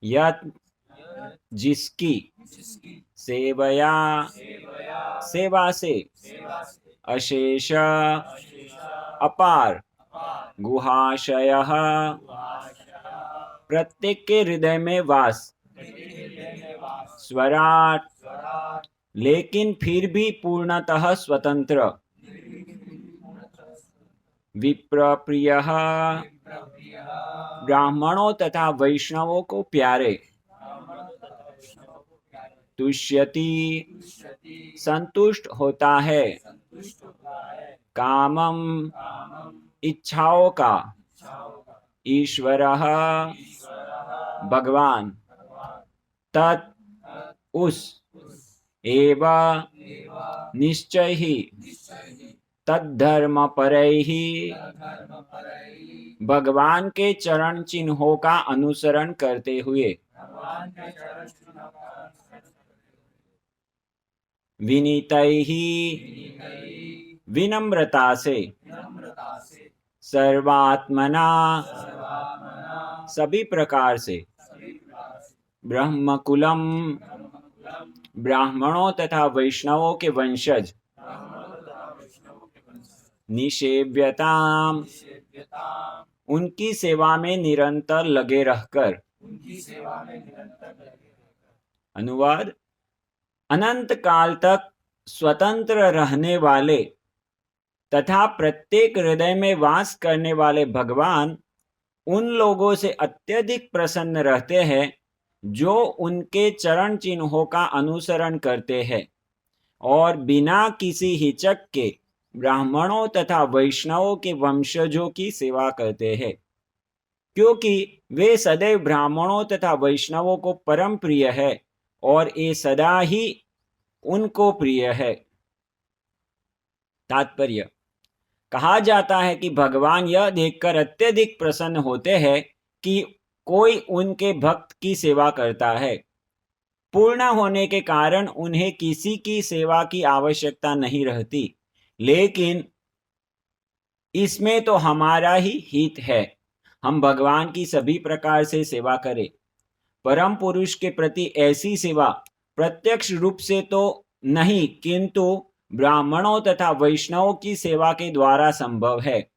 यत जिसकी सेवया सेवा से अशेष अपार गुहाशयः प्रत्येक के हृदय में वास स्वराट लेकिन फिर भी पूर्णतः स्वतंत्र विप्रप्रियः ब्राह्मणों तथा वैष्णवों को प्यारे तुष्यति संतुष्ट होता है कामम इच्छाओं का ईश्वरः भगवान तत् उस एव निश्चय ही तद्धर्म परैः भगवान के चरण चिन्हों का अनुसरण करते हुए विनीतैः विनम्रता से सर्वात्मना सभी प्रकार से ब्रह्मकुलम ब्राह्मणों तथा वैष्णवों के वंशज निषेव्यताम उनकी सेवा में निरंतर लगे रहकर अनुवाद अनंत काल तक स्वतंत्र रहने वाले तथा प्रत्येक हृदय में वास करने वाले भगवान उन लोगों से अत्यधिक प्रसन्न रहते हैं जो उनके चरण चिन्हों का अनुसरण करते हैं और बिना किसी हिचक के ब्राह्मणों तथा वैष्णवों के वंशजों की सेवा करते हैं क्योंकि वे सदैव ब्राह्मणों तथा वैष्णवों को परम प्रिय है और ये सदा ही उनको प्रिय है। तात्पर्य कहा जाता है कि भगवान यह देखकर अत्यधिक प्रसन्न होते हैं कि कोई उनके भक्त की सेवा करता है। पूर्ण होने के कारण उन्हें किसी की सेवा की आवश्यकता नहीं रहती, लेकिन इसमें तो हमारा ही हित है। हम भगवान की सभी प्रकार से सेवा करें। परम पुरुष के प्रति ऐसी सेवा प्रत्यक्ष रूप से तो नहीं, किंतु ब्राह्मणों तथा वैष्णवों की सेवा के द्वारा संभव है।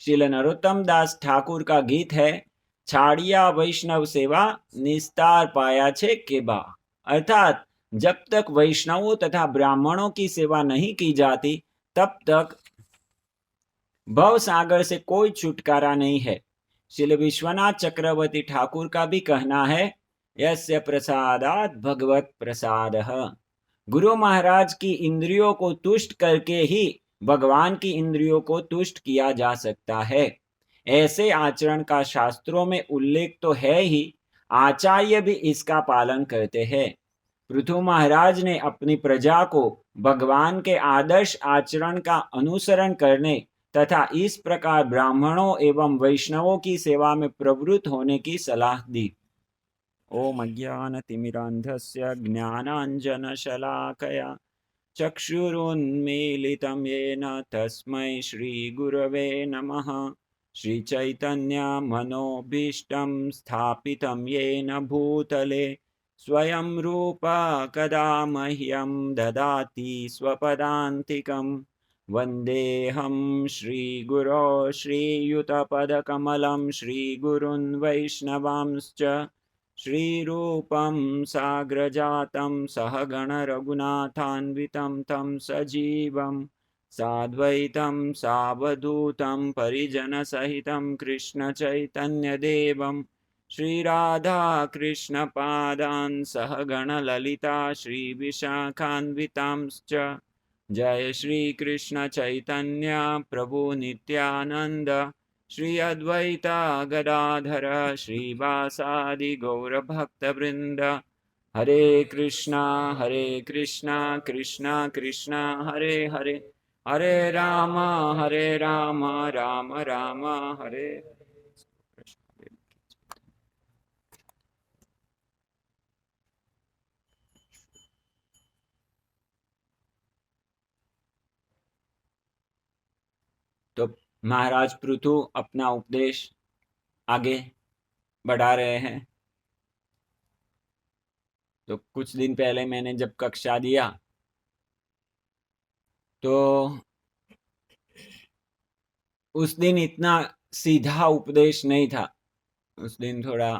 श्रील नरोत्तम दास ठाकुर का गीत है, छाड़िया वैष्णव सेवा निस्तार पाया छे केबा। अर्थात जब तक वैष्णवों तथा ब्राह्मणों की सेवा नहीं की जाती तब तक भव सागर से कोई छुटकारा नहीं है। श्रील विश्वनाथ चक्रवर्ती ठाकुर का भी कहना है, यस्य प्रसादात भगवत प्रसादः। गुरु महाराज की इंद्रियों को तुष्ट करके ही भगवान की इंद्रियों को तुष्ट किया जा सकता है। ऐसे आचरण का शास्त्रों में उल्लेख तो है ही, आचार्य भी इसका पालन करते हैं। पृथु महाराज ने अपनी प्रजा को भगवान के आदर्श आचरण का अनुसरण करने तथा इस प्रकार ब्राह्मणों एवं वैष्णवों की सेवा में प्रवृत्त होने की सलाह दी। ओम अज्ञानतिमिरान्धस्य ज्ञानाञ्जनशलाकया चक्षुरुन्मीलितं येन तस्मै श्रीगुरवे नमः। श्रीचैतन्यमनोभीष्टं स्थापितं येन भूतले स्वयं रूपा कदा मह्यं ददाति स्वपदान्तिकं। वन्देऽहं श्रीगुरो श्रीयुतपदकमलं श्रीगुरुन् वैष्णवांश्च श्रीरूपं साग्रजातं सहगण रघुनाथान्वितं तं सजीवं साद्वैतं सावधूतं परिजनसहितं कृष्णचैतन्यदेवं श्रीराधा कृष्णपादान् सहगण ललिता श्रीविशाखान्वितांश्च। जय श्री कृष्ण चैतन्य प्रभु नित्यानंद श्री अद्वैता गदाधर श्रीवासादि गौरभक्तवृंद। हरे कृष्णा कृष्णा कृष्णा हरे हरे, हरे राम राम राम हरे। तो महाराज पृथु अपना उपदेश आगे बढ़ा रहे हैं। तो कुछ दिन पहले मैंने जब कक्षा दिया तो उस दिन इतना सीधा उपदेश नहीं था। उस दिन थोड़ा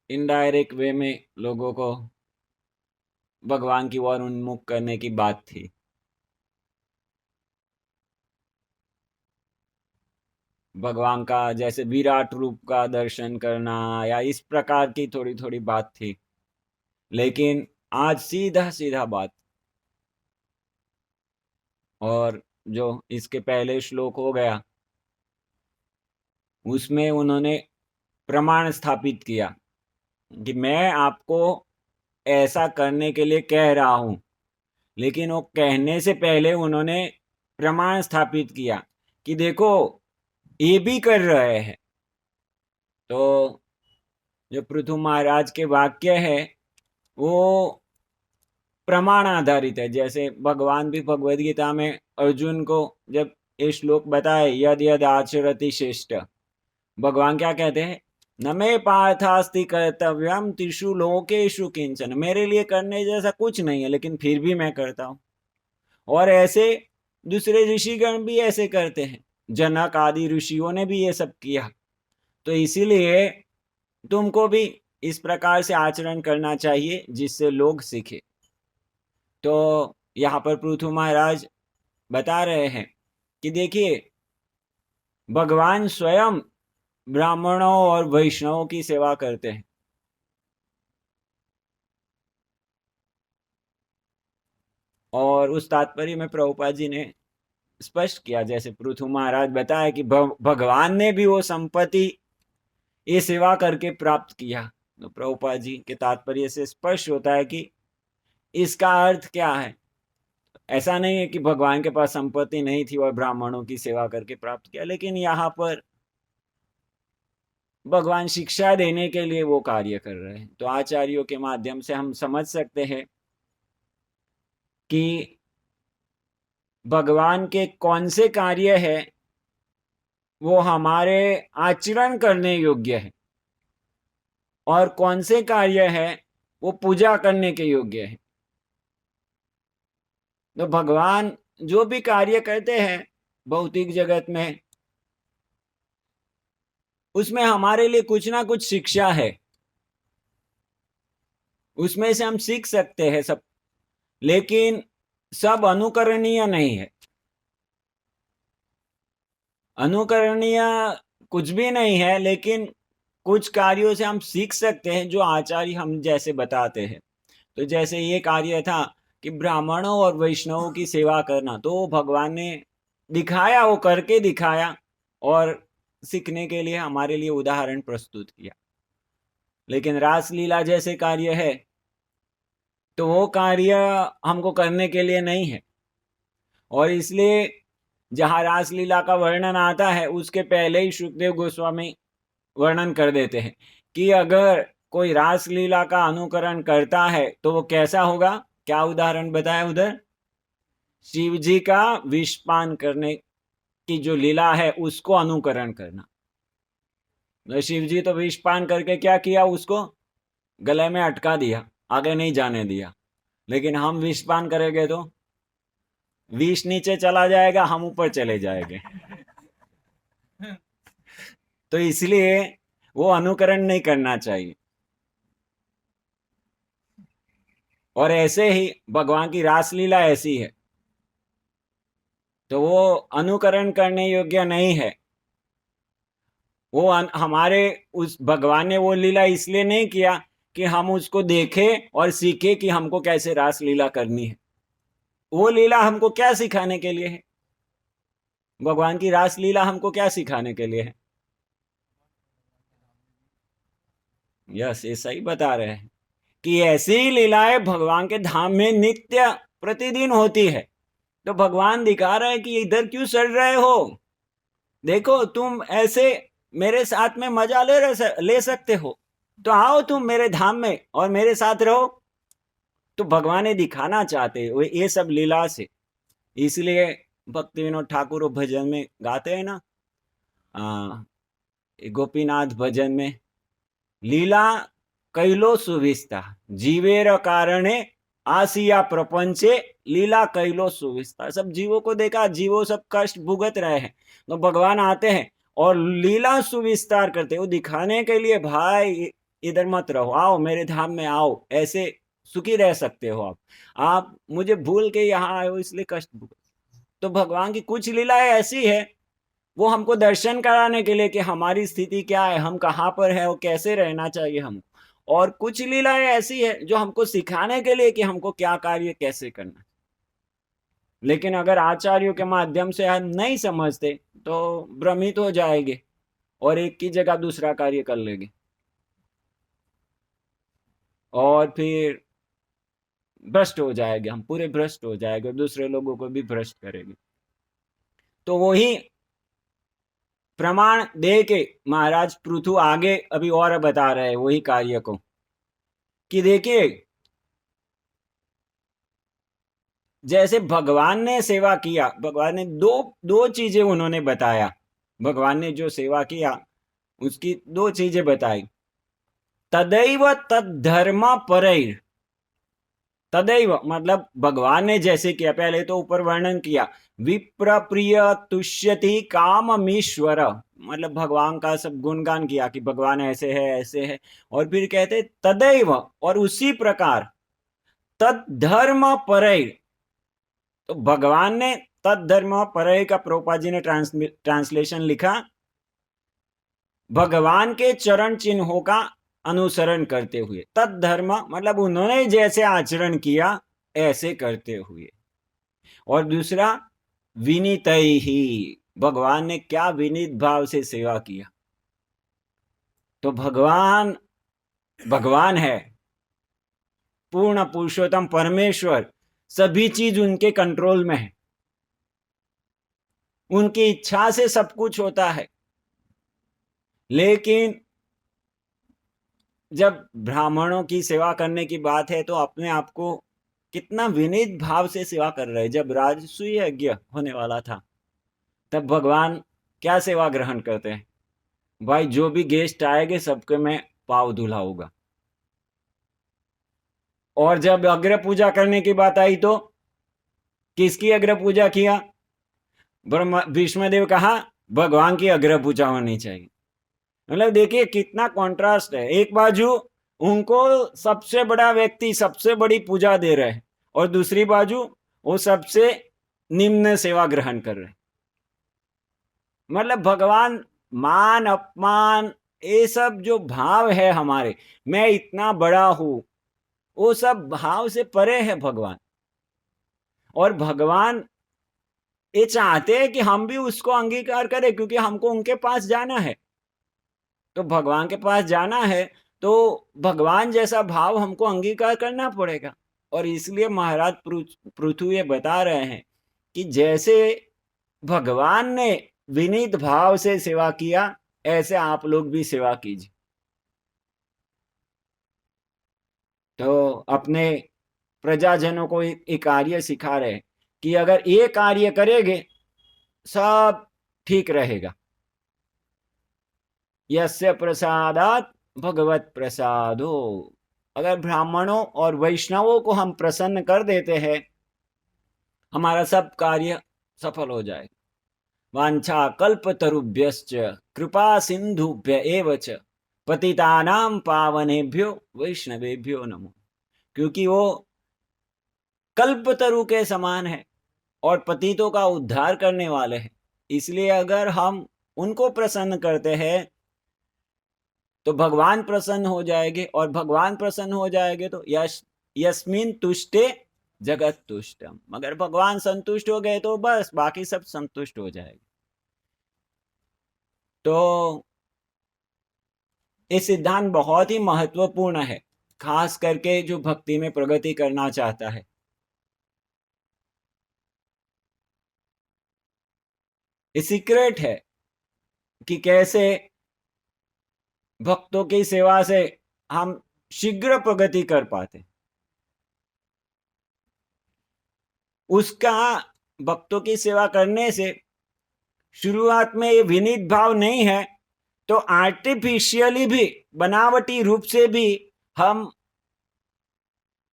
इनडायरेक्ट वे में लोगों को भगवान की ओर उन्मुख करने की बात थी। भगवान का जैसे विराट रूप का दर्शन करना या इस प्रकार की थोड़ी थोड़ी बात थी, लेकिन आज सीधा सीधा बात। और जो इसके पहले श्लोक हो गया उसमें उन्होंने प्रमाण स्थापित किया कि मैं आपको ऐसा करने के लिए कह रहा हूं, लेकिन वो कहने से पहले उन्होंने प्रमाण स्थापित किया कि देखो ये भी कर रहे हैं। तो जो पृथु महाराज के वाक्य है वो प्रमाण आधारित है। जैसे भगवान भी भगवद गीता में अर्जुन को जब ये श्लोक बताए यद यद आचरति श्रेष्ठ, भगवान क्या कहते हैं, न मे पार्थास्ति कर्तव्यम त्रिषु लोकेषु किंचन, मेरे लिए करने जैसा कुछ नहीं है लेकिन फिर भी मैं करता हूं। और ऐसे दूसरे ऋषिगण भी ऐसे करते हैं, जनक आदि ऋषियों ने भी ये सब किया। तो इसीलिए तुमको भी इस प्रकार से आचरण करना चाहिए जिससे लोग सीखे। तो यहाँ पर पृथु महाराज बता रहे हैं कि देखिए भगवान स्वयं ब्राह्मणों और वैष्णवों की सेवा करते हैं। और उस तात्पर्य में प्रभुपाद जी ने स्पष्ट किया, जैसे पृथु महाराज बताया कि भगवान ने भी वो संपत्ति ये सेवा करके प्राप्त किया। तो प्रभुपाद जी के तात्पर्य से स्पष्ट होता है कि इसका अर्थ क्या है। ऐसा नहीं है कि भगवान के पास संपत्ति नहीं थी और ब्राह्मणों की सेवा करके प्राप्त किया, लेकिन यहाँ पर भगवान शिक्षा देने के लिए वो कार्य कर रहे हैं। तो आचार्यों के माध्यम से हम समझ सकते हैं कि भगवान के कौन से कार्य है वो हमारे आचरण करने योग्य है और कौन से कार्य है वो पूजा करने के योग्य है। तो भगवान जो भी कार्य करते हैं भौतिक जगत में, उसमें हमारे लिए कुछ ना कुछ शिक्षा है, उसमें से हम सीख सकते हैं सब, लेकिन सब अनुकरणीय नहीं है। अनुकरणीय कुछ भी नहीं है, लेकिन कुछ कार्यों से हम सीख सकते हैं जो आचार्य हम जैसे बताते हैं। तो जैसे ये कार्य था कि ब्राह्मणों और वैष्णवों की सेवा करना, तो भगवान ने दिखाया, वो करके दिखाया और सीखने के लिए हमारे लिए उदाहरण प्रस्तुत किया। लेकिन रासलीला जैसे कार्य है तो वो कार्य हमको करने के लिए नहीं है। और इसलिए जहां रासलीला का वर्णन आता है उसके पहले ही सुखदेव गोस्वामी वर्णन कर देते हैं कि अगर कोई रासलीला का अनुकरण करता है तो वो कैसा होगा। क्या उदाहरण बताया उधर, शिव जी का विषपान करने की जो लीला है उसको अनुकरण करना। तो शिव जी तो विषपान करके क्या किया, उसको गले में अटका दिया, आगे नहीं जाने दिया। लेकिन हम विषपान करेंगे तो विष नीचे चला जाएगा, हम ऊपर चले जाएंगे। तो इसलिए वो अनुकरण नहीं करना चाहिए। और ऐसे ही भगवान की रासलीला ऐसी है तो वो अनुकरण करने योग्य नहीं है। वो हमारे उस भगवान ने वो लीला इसलिए नहीं किया कि हम उसको देखें और सीखे कि हमको कैसे रासलीला करनी है। वो लीला हमको क्या सिखाने के लिए है, भगवान की रासलीला हमको क्या सिखाने के लिए है। यस, ये सही बता रहे हैं कि ऐसी लीलाएं भगवान के धाम में नित्य प्रतिदिन होती है। तो भगवान दिखा रहे हैं कि इधर क्यों सड़ रहे हो, देखो तुम ऐसे मेरे साथ में मजा ले सकते हो, तो आओ तुम मेरे धाम में और मेरे साथ रहो। तो भगवान ने दिखाना चाहते वो ये सब लीला से। इसलिए भक्ति विनोद ठाकुर भजन में गाते हैं ना, गोपीनाथ भजन में, लीला कैलो सुविस्ता, जीवेर कारणे आसिया प्रपंचे लीला कैलो सुविस्ता। सब जीवों को देखा, जीवों सब कष्ट भुगत रहे हैं, तो भगवान आते हैं और लीला सुविस्तार करते, वो दिखाने के लिए भाई इधर मत रहो, आओ मेरे धाम में आओ, ऐसे सुखी रह सकते हो आप मुझे भूल के यहाँ आए हो इसलिए कष्ट भुगत। तो भगवान की कुछ लीलाएं ऐसी है, वो हमको दर्शन कराने के लिए कि हमारी स्थिति क्या है, हम कहाँ पर है और कैसे रहना चाहिए हमको। और कुछ लीलाएं ऐसी है जो हमको सिखाने के लिए कि हमको क्या कार्य कैसे करना। लेकिन अगर आचार्यों के माध्यम से हम नहीं समझते तो भ्रमित हो जाएंगे और एक की जगह दूसरा कार्य कर लेंगे और फिर भ्रष्ट हो जाएंगे, हम पूरे भ्रष्ट हो जाएंगे और दूसरे लोगों को भी भ्रष्ट करेंगे। तो वही प्रमाण दे के महाराज पृथु आगे अभी और बता रहे हैं वही कार्य को कि देखिए, जैसे भगवान ने सेवा किया, भगवान ने दो दो चीजें उन्होंने बताया, भगवान ने जो सेवा किया उसकी दो चीजें बताई। तदैव तद्धर्म परैर, तदैव मतलब भगवान ने जैसे किया, पहले तो ऊपर वर्णन किया, विप्र प्रिय तुष्यति काममीश्वर, मतलब भगवान का सब गुणगान किया कि भगवान ऐसे है ऐसे है, और फिर कहते तदैव और उसी प्रकार तद्धर्म परैर, तो भगवान ने तद्धर्म परैर का प्रभुपाद जी ने ट्रांसलेशन लिखा, भगवान के चरण चिन्हों का अनुसरण करते हुए, तद्धर्म मतलब उन्होंने जैसे आचरण किया ऐसे करते हुए। और दूसरा विनीत ही, भगवान ने क्या विनीत भाव से सेवा किया। तो भगवान भगवान है, पूर्ण पुरुषोत्तम परमेश्वर, सभी चीज उनके कंट्रोल में है, उनकी इच्छा से सब कुछ होता है। लेकिन जब ब्राह्मणों की सेवा करने की बात है तो अपने आप को कितना विनीत भाव से सेवा कर रहे हैं। जब राजसूय यज्ञ होने वाला था तब भगवान क्या सेवा ग्रहण करते हैं, भाई जो भी गेस्ट आएंगे सबके मैं पाव धुलाऊंगा। और जब अग्र पूजा करने की बात आई तो किसकी अग्र पूजा किया, भीष्मदेव कहा भगवान की अग्र पूजा होनी चाहिए। मतलब देखिए कितना कॉन्ट्रास्ट है, एक बाजू उनको सबसे बड़ा व्यक्ति सबसे बड़ी पूजा दे रहे हैं और दूसरी बाजू वो सबसे निम्न सेवा ग्रहण कर रहे हैं। मतलब भगवान मान अपमान ये सब जो भाव है हमारे, मैं इतना बड़ा हूं, वो सब भाव से परे है भगवान। और भगवान ये चाहते हैं कि हम भी उसको अंगीकार करें, क्योंकि हमको उनके पास जाना है। तो भगवान के पास जाना है तो भगवान जैसा भाव हमको अंगीकार करना पड़ेगा। और इसलिए महाराज पृथु ये बता रहे हैं कि जैसे भगवान ने विनीत भाव से सेवा किया ऐसे आप लोग भी सेवा कीजिए। तो अपने प्रजाजनों को एक कार्य सिखा रहे कि अगर ये कार्य करेंगे सब ठीक रहेगा। यस्य प्रसादात भगवत प्रसादो, अगर ब्राह्मणों और वैष्णवों को हम प्रसन्न कर देते हैं हमारा सब कार्य सफल हो जाएगा। वांछा कल्पतरुभ्यश्च कृपा सिंधुभ्य एव च पतितानां पावनेभ्यो वैष्णवेभ्यो नमो, क्योंकि वो कल्पतरु के समान है और पतितों का उद्धार करने वाले हैं। इसलिए अगर हम उनको प्रसन्न करते हैं तो भगवान प्रसन्न हो जाएंगे, और भगवान प्रसन्न हो जाएंगे तो यस्मिन तुष्टे जगत तुष्टम, अगर भगवान संतुष्ट हो गए तो बस बाकी सब संतुष्ट हो जाएंगे। तो ये सिद्धांत बहुत ही महत्वपूर्ण है, खास करके जो भक्ति में प्रगति करना चाहता है। ये सीक्रेट है कि कैसे भक्तों की सेवा से हम शीघ्र प्रगति कर पाते। उसका भक्तों की सेवा करने से शुरुआत में ये विनीत भाव नहीं है तो आर्टिफिशियली भी, बनावटी रूप से भी हम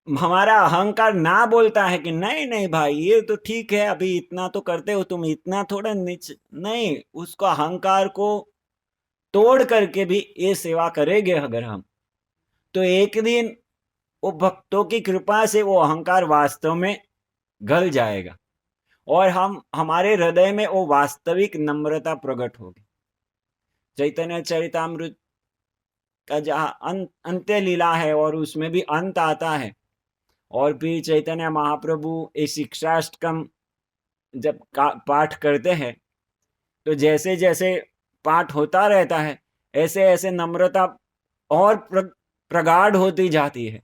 हमारा अहंकार ना बोलता है कि नहीं नहीं भाई ये तो ठीक है, अभी इतना तो करते हो तुम, इतना थोड़ा नीच नहीं, उसको अहंकार को तोड़ करके भी ये सेवा करेंगे अगर हम, तो एक दिन वो भक्तों की कृपा से वो अहंकार वास्तव में गल जाएगा और हम हमारे हृदय में वो वास्तविक नम्रता प्रकट होगी। चैतन्य चरितामृत का जहाँ अंत्य लीला है और उसमें भी अंत आता है, और फिर चैतन्य महाप्रभु ये शिक्षाष्टकम जब पाठ करते हैं तो जैसे जैसे पाठ होता रहता है ऐसे ऐसे नम्रता और प्रगाढ़ होती जाती है।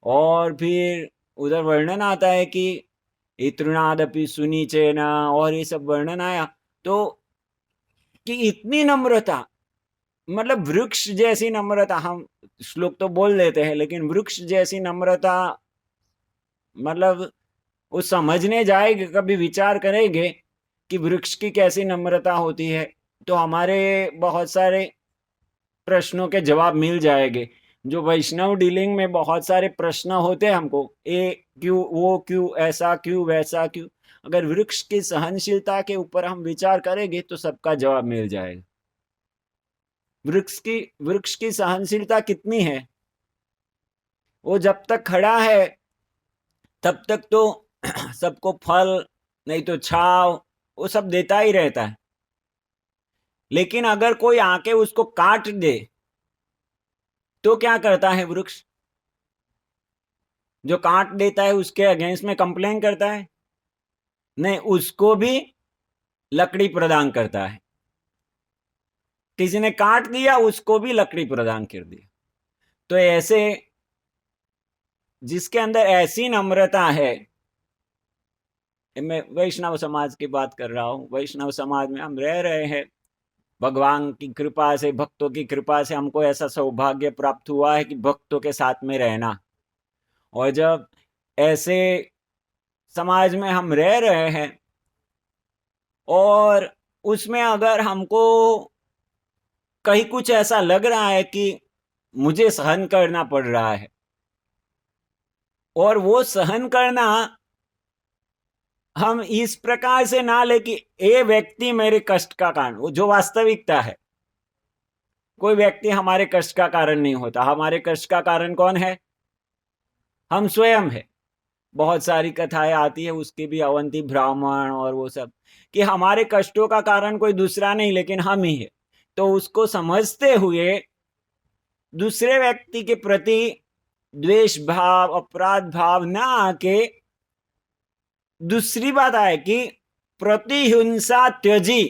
और फिर उधर वर्णन आता है कि इतृणादपि सुनीचेन, और ये सब वर्णन आया तो कि इतनी नम्रता, मतलब वृक्ष जैसी नम्रता, हम श्लोक तो बोल लेते हैं लेकिन वृक्ष जैसी नम्रता, मतलब वो समझने जाएंगे कभी विचार करेंगे कि वृक्ष की कैसी नम्रता होती है तो हमारे बहुत सारे प्रश्नों के जवाब मिल जाएंगे। जो वैष्णव डीलिंग में बहुत सारे प्रश्न होते हैं हमको, ये क्यों, वो क्यों, ऐसा क्यों, वैसा क्यों, अगर वृक्ष की सहनशीलता के ऊपर हम विचार करेंगे तो सबका जवाब मिल जाएगा। वृक्ष की सहनशीलता कितनी है, वो जब तक खड़ा है तब तक तो सबको फल नहीं तो छाव वो सब देता ही रहता है, लेकिन अगर कोई आके उसको काट दे तो क्या करता है वृक्ष? जो काट देता है उसके अगेंस्ट में कंप्लेन करता है? नहीं, उसको भी लकड़ी प्रदान करता है। किसी ने काट दिया उसको भी लकड़ी प्रदान कर दिया। तो ऐसे जिसके अंदर ऐसी नम्रता है, मैं वैष्णव समाज की बात कर रहा हूं, वैष्णव समाज में हम रह रहे हैं, भगवान की कृपा से, भक्तों की कृपा से हमको ऐसा सौभाग्य प्राप्त हुआ है कि भक्तों के साथ में रहना। और जब ऐसे समाज में हम रह रहे हैं और उसमें अगर हमको कहीं कुछ ऐसा लग रहा है कि मुझे सहन करना पड़ रहा है, और वो सहन करना हम इस प्रकार से ना ले कि ये व्यक्ति मेरे कष्ट का कारण, वो जो वास्तविकता है, कोई व्यक्ति हमारे कष्ट का कारण नहीं होता। हमारे कष्ट का कारण कौन है? हम स्वयं है। बहुत सारी कथाएं आती है उसकी भी, अवंती ब्राह्मण और वो सब, कि हमारे कष्टों का कारण कोई दूसरा नहीं लेकिन हम ही है। तो उसको समझते हुए दूसरे व्यक्ति के प्रति द्वेष भाव, अपराध भाव ना आके, दूसरी बात आए कि प्रतिहिंसा त्यजी।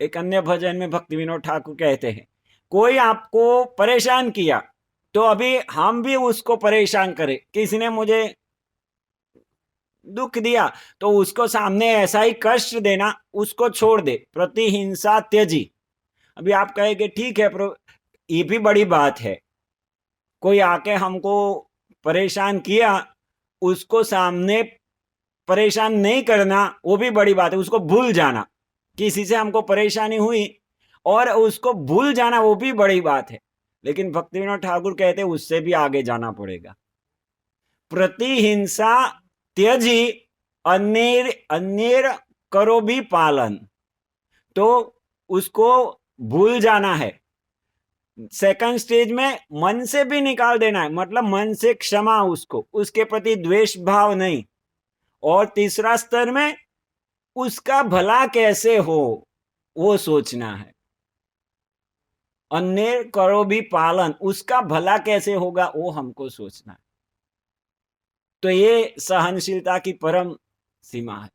एक अन्य भजन में भक्ति विनोद ठाकुर कहते हैं, कोई आपको परेशान किया तो अभी हम भी उसको परेशान करें। किसी ने मुझे दुख दिया तो उसको सामने ऐसा ही कष्ट देना, उसको छोड़ दे, प्रतिहिंसा त्यजी। अभी आप कहेंगे ठीक है ये भी बड़ी बात है, कोई आके हमको परेशान किया उसको सामने परेशान नहीं करना वो भी बड़ी बात है, उसको भूल जाना, किसी से हमको परेशानी हुई और उसको भूल जाना वो भी बड़ी बात है। लेकिन भक्ति विनोद ठाकुर कहते हैं उससे भी आगे जाना पड़ेगा। प्रतिहिंसा त्यजी अन्य अन्य करो भी पालन, तो उसको भूल जाना है। सेकंड स्टेज में मन से भी निकाल देना है, मतलब मन से क्षमा, उसको उसके प्रति द्वेष भाव नहीं। और तीसरा स्तर में उसका भला कैसे हो वो सोचना है। अन्य करो भी पालन, उसका भला कैसे होगा वो हमको सोचना है। तो ये सहनशीलता की परम सीमा है।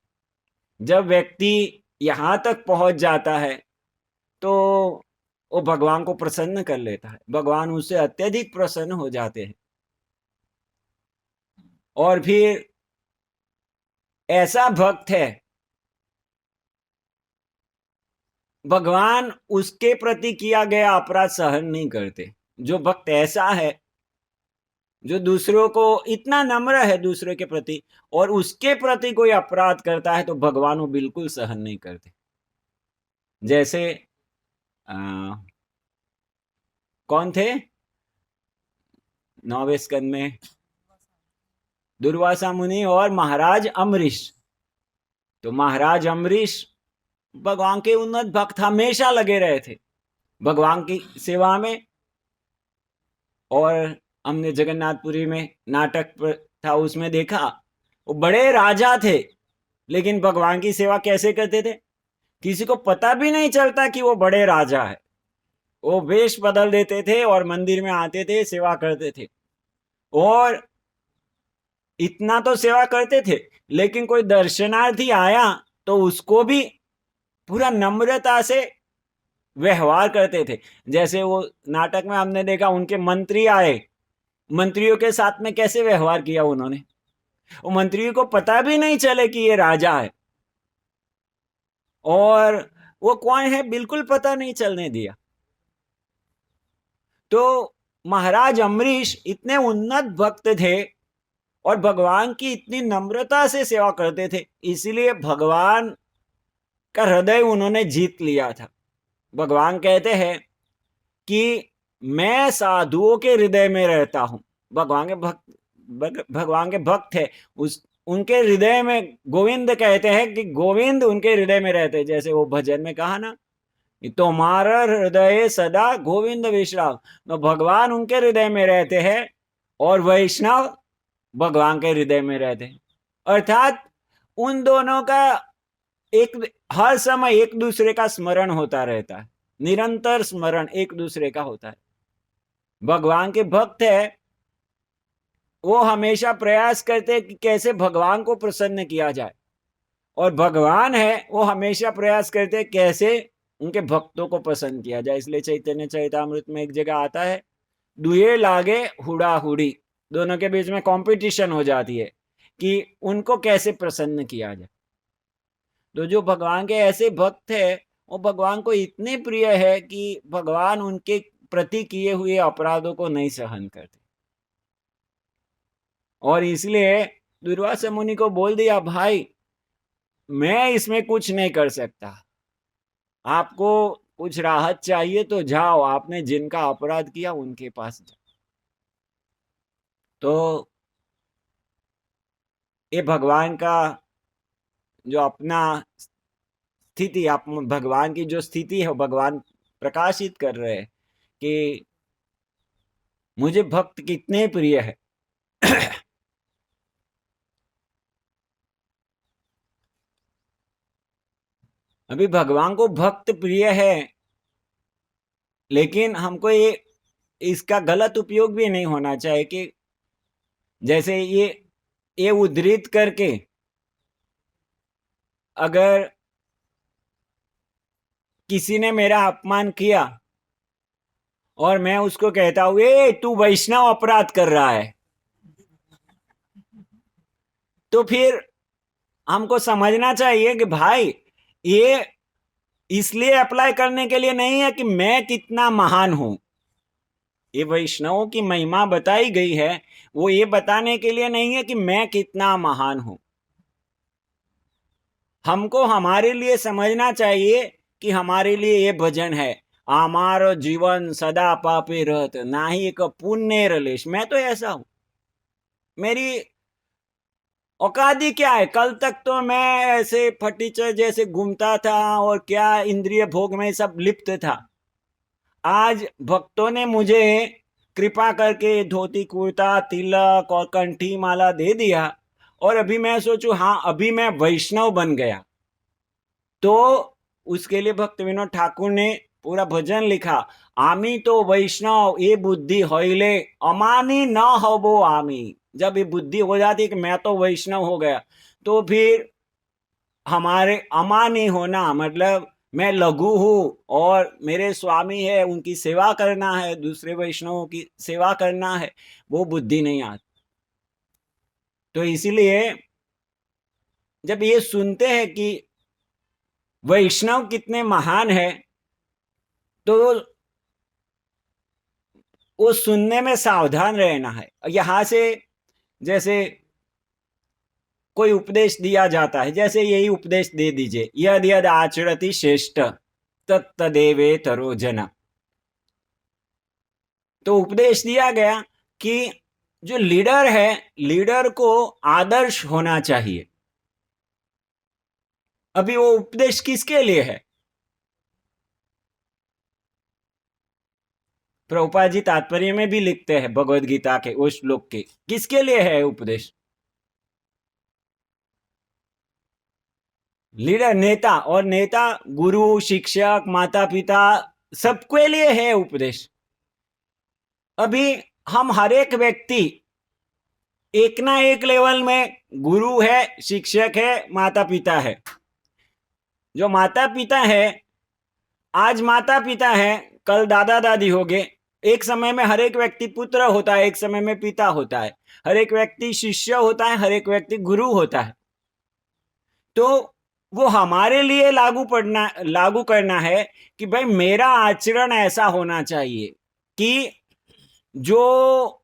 जब व्यक्ति यहां तक पहुंच जाता है तो वो भगवान को प्रसन्न कर लेता है, भगवान उससे अत्यधिक प्रसन्न हो जाते हैं। और फिर ऐसा भक्त है, भगवान उसके प्रति किया गया अपराध सहन नहीं करते। जो भक्त ऐसा है जो दूसरों को इतना नम्र है दूसरे के प्रति, और उसके प्रति कोई अपराध करता है तो भगवान वो बिल्कुल सहन नहीं करते। जैसे कौन थे, 9वें स्कंद में दुर्वासा मुनि और महाराज अम्बरीश। तो महाराज अम्बरीश भगवान के उन्नत भक्त हमेशा लगे रहे थे भगवान की सेवा में। और हमने जगन्नाथपुरी में नाटक था, उसमें देखा वो बड़े राजा थे, लेकिन भगवान की सेवा कैसे करते थे, किसी को पता भी नहीं चलता कि वो बड़े राजा है। वो वेश बदल देते थे और मंदिर में आते थे, सेवा करते थे। और इतना तो सेवा करते थे, लेकिन कोई दर्शनार्थी आया तो उसको भी पूरा नम्रता से व्यवहार करते थे। जैसे वो नाटक में हमने देखा, उनके मंत्री आए, मंत्रियों के साथ में कैसे व्यवहार किया उन्होंने। वो मंत्रियों को पता भी नहीं चले कि ये राजा है, और वो कौन है बिल्कुल पता नहीं चलने दिया। तो महाराज अम्बरीश इतने उन्नत भक्त थे और भगवान की इतनी नम्रता से सेवा करते थे, इसलिए भगवान का हृदय उन्होंने जीत लिया था। भगवान कहते हैं कि मैं साधुओं के हृदय में रहता हूं। भगवान के भक्त है, उस उनके हृदय में गोविंद कहते हैं कि गोविंद उनके हृदय में रहते हैं। जैसे वो भजन में कहा ना, तुम्हारा हृदय सदा गोविंद विश्राम। तो भगवान उनके हृदय में रहते हैं और वैष्णव भगवान के हृदय में रहते हैं। अर्थात उन दोनों का एक हर समय एक दूसरे का स्मरण होता रहता है, निरंतर स्मरण एक दूसरे का होता है। भगवान के भक्त है, वो हमेशा प्रयास करते हैं कि कैसे भगवान को प्रसन्न किया जाए, और भगवान है वो हमेशा प्रयास करते हैं कैसे उनके भक्तों को पसंद किया जाए। इसलिए चैतन्य चरितामृत में एक जगह आता है, दुए लागे हुड़ा हुड़ी, दोनों के बीच में कंपटीशन हो जाती है कि उनको कैसे प्रसन्न किया जाए। तो जो भगवान के ऐसे भक्त है, वो भगवान को इतने प्रिय है कि भगवान उनके प्रति किए हुए अपराधों को नहीं सहन करते। और इसलिए दुर्वासा मुनि को बोल दिया, भाई मैं इसमें कुछ नहीं कर सकता, आपको कुछ राहत चाहिए तो जाओ, आपने जिनका अपराध किया उनके पास जाओ। तो ये भगवान का जो अपना स्थिति, आप भगवान की जो स्थिति है, भगवान प्रकाशित कर रहे हैं कि मुझे भक्त कितने प्रिय है। अभी भगवान को भक्त प्रिय है, लेकिन हमको ये इसका गलत उपयोग भी नहीं होना चाहिए कि जैसे ये उद्धृत करके अगर किसी ने मेरा अपमान किया और मैं उसको कहता हूं ए तू वैष्णव अपराध कर रहा है, तो फिर हमको समझना चाहिए कि भाई ये इसलिए अप्लाई करने के लिए नहीं है कि मैं कितना महान हूं। ये वैष्णवों की महिमा बताई गई है, वो ये बताने के लिए नहीं है कि मैं कितना महान हूं। हमको हमारे लिए समझना चाहिए कि हमारे लिए ये भजन है, आमारो जीवन सदा पापे रहत नाही एक पुण्य रलेश। मैं तो ऐसा हूं, मेरी औकाती क्या है। कल तक तो मैं ऐसे फटीचर जैसे घूमता था और क्या इंद्रिय भोग में सब लिप्त था। आज भक्तों ने मुझे कृपा करके धोती कुर्ता तिलक और कंठी माला दे दिया, और अभी मैं सोचूं हाँ अभी मैं वैष्णव बन गया। तो उसके लिए भक्त विनोद ठाकुर ने पूरा भजन लिखा, आमी तो वैष्णव ये बुद्धि होइले अमानी न होबो आमी। जब ये बुद्धि हो जाती कि मैं तो वैष्णव हो गया, तो फिर हमारे अमानी होना मतलब मैं लघु हूं और मेरे स्वामी है उनकी सेवा करना है, दूसरे वैष्णवों की सेवा करना है, वो बुद्धि नहीं आती। तो इसीलिए जब ये सुनते हैं कि वैष्णव कितने महान है, तो वो सुनने में सावधान रहना है। यहां से जैसे कोई उपदेश दिया जाता है, जैसे यही उपदेश दे दीजिए, यद यद आचरति श्रेष्ठ तत्तदेवेतरो जना। तो उपदेश दिया गया कि जो लीडर है, लीडर को आदर्श होना चाहिए। अभी वो उपदेश किसके लिए है? प्रभुपाद जी तात्पर्य में भी लिखते हैं भगवद गीता के उस श्लोक के, किसके लिए है उपदेश? लीडर, नेता, और नेता गुरु, शिक्षक, माता पिता, सबके लिए है उपदेश। अभी हम हर एक व्यक्ति एक ना एक लेवल में गुरु है, शिक्षक है, माता पिता है। जो माता पिता है, आज माता पिता है, कल दादा दादी हो गए। एक समय में हर एक व्यक्ति पुत्र होता है, एक समय में पिता होता है। हर एक व्यक्ति शिष्य होता है, हर एक व्यक्ति गुरु होता है। तो वो हमारे लिए लागू करना है कि भाई मेरा आचरण ऐसा होना चाहिए कि जो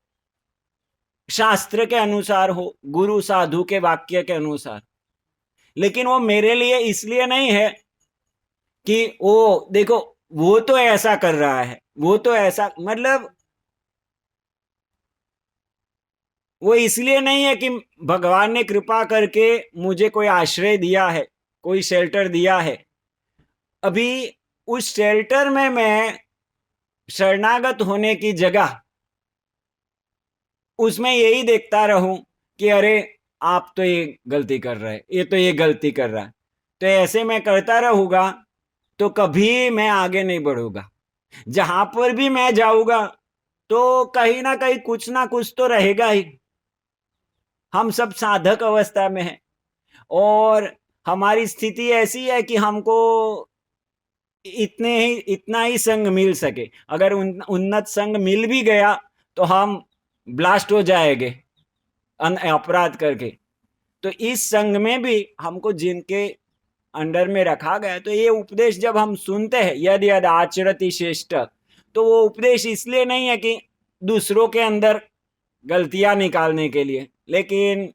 शास्त्र के अनुसार हो, गुरु साधु के वाक्य के अनुसार। लेकिन वो मेरे लिए इसलिए नहीं है कि वो देखो वो तो ऐसा कर रहा है, वो तो ऐसा, मतलब वो इसलिए नहीं है कि भगवान ने कृपा करके मुझे कोई आश्रय दिया है, कोई शेल्टर दिया है। अभी उस शेल्टर में मैं शरणागत होने की जगह उसमें यही देखता रहूं कि अरे आप तो ये गलती कर रहे हैं, ये तो ये गलती कर रहा है, तो ऐसे मैं करता रहूंगा तो कभी मैं आगे नहीं बढ़ूंगा। जहां पर भी मैं जाऊंगा तो कहीं ना कुछ तो रहेगा ही। हम सब साधक अवस्था में हैं और हमारी स्थिति ऐसी है कि हमको इतना ही संग मिल सके। अगर उन्नत संग मिल भी गया तो हम ब्लास्ट हो जाएंगे अपराध करके। तो इस संग में भी हमको जिनके अंडर में रखा गया, तो ये उपदेश जब हम सुनते हैं, यदि यद आचरति श्रेष्ठ, तो वो उपदेश इसलिए नहीं है कि दूसरों के अंदर गलतियां निकालने के लिए, लेकिन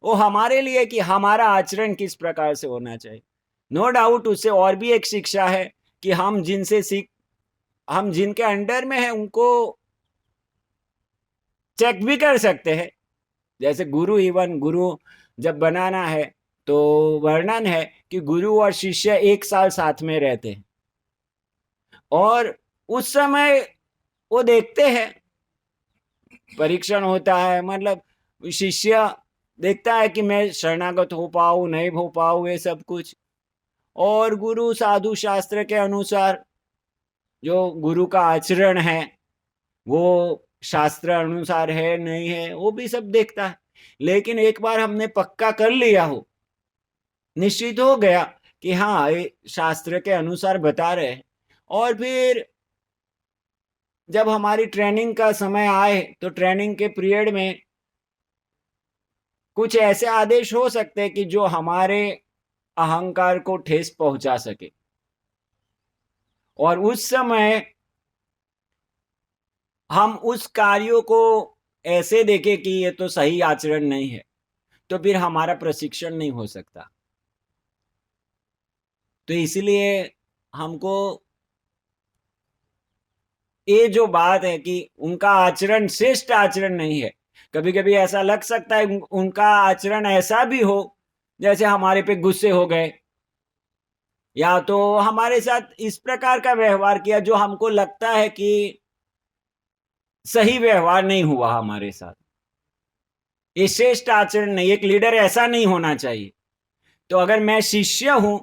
वो हमारे लिए कि हमारा आचरण किस प्रकार से होना चाहिए। नो डाउट उससे और भी एक शिक्षा है कि हम जिनके अंडर में है उनको चेक भी कर सकते हैं। जैसे गुरु, इवन गुरु जब बनाना है तो वर्णन है कि गुरु और शिष्य 1 साल साथ में रहते हैं और उस समय वो देखते हैं, परीक्षण होता है, मतलब शिष्य देखता है कि मैं शरणागत हो पाऊं नहीं हो पाऊं, ये सब कुछ। और गुरु साधु शास्त्र के अनुसार जो गुरु का आचरण है वो शास्त्र अनुसार है नहीं है, वो भी सब देखता है। लेकिन एक बार हमने पक्का कर लिया हो, निश्चित हो गया कि हाँ ये शास्त्र के अनुसार बता रहे हैं, और फिर जब हमारी ट्रेनिंग का समय आए तो ट्रेनिंग के पीरियड में कुछ ऐसे आदेश हो सकते हैं कि जो हमारे अहंकार को ठेस पहुंचा सके, और उस समय हम उस कार्यों को ऐसे देखें कि ये तो सही आचरण नहीं है, तो फिर हमारा प्रशिक्षण नहीं हो सकता। तो इसलिए हमको ये जो बात है कि उनका आचरण श्रेष्ठ आचरण नहीं है, कभी कभी ऐसा लग सकता है उनका आचरण ऐसा भी हो जैसे हमारे पे गुस्से हो गए, या तो हमारे साथ इस प्रकार का व्यवहार किया जो हमको लगता है कि सही व्यवहार नहीं हुआ हमारे साथ। ये श्रेष्ठ आचरण नहीं, एक लीडर ऐसा नहीं होना चाहिए। तो अगर मैं शिष्य हूं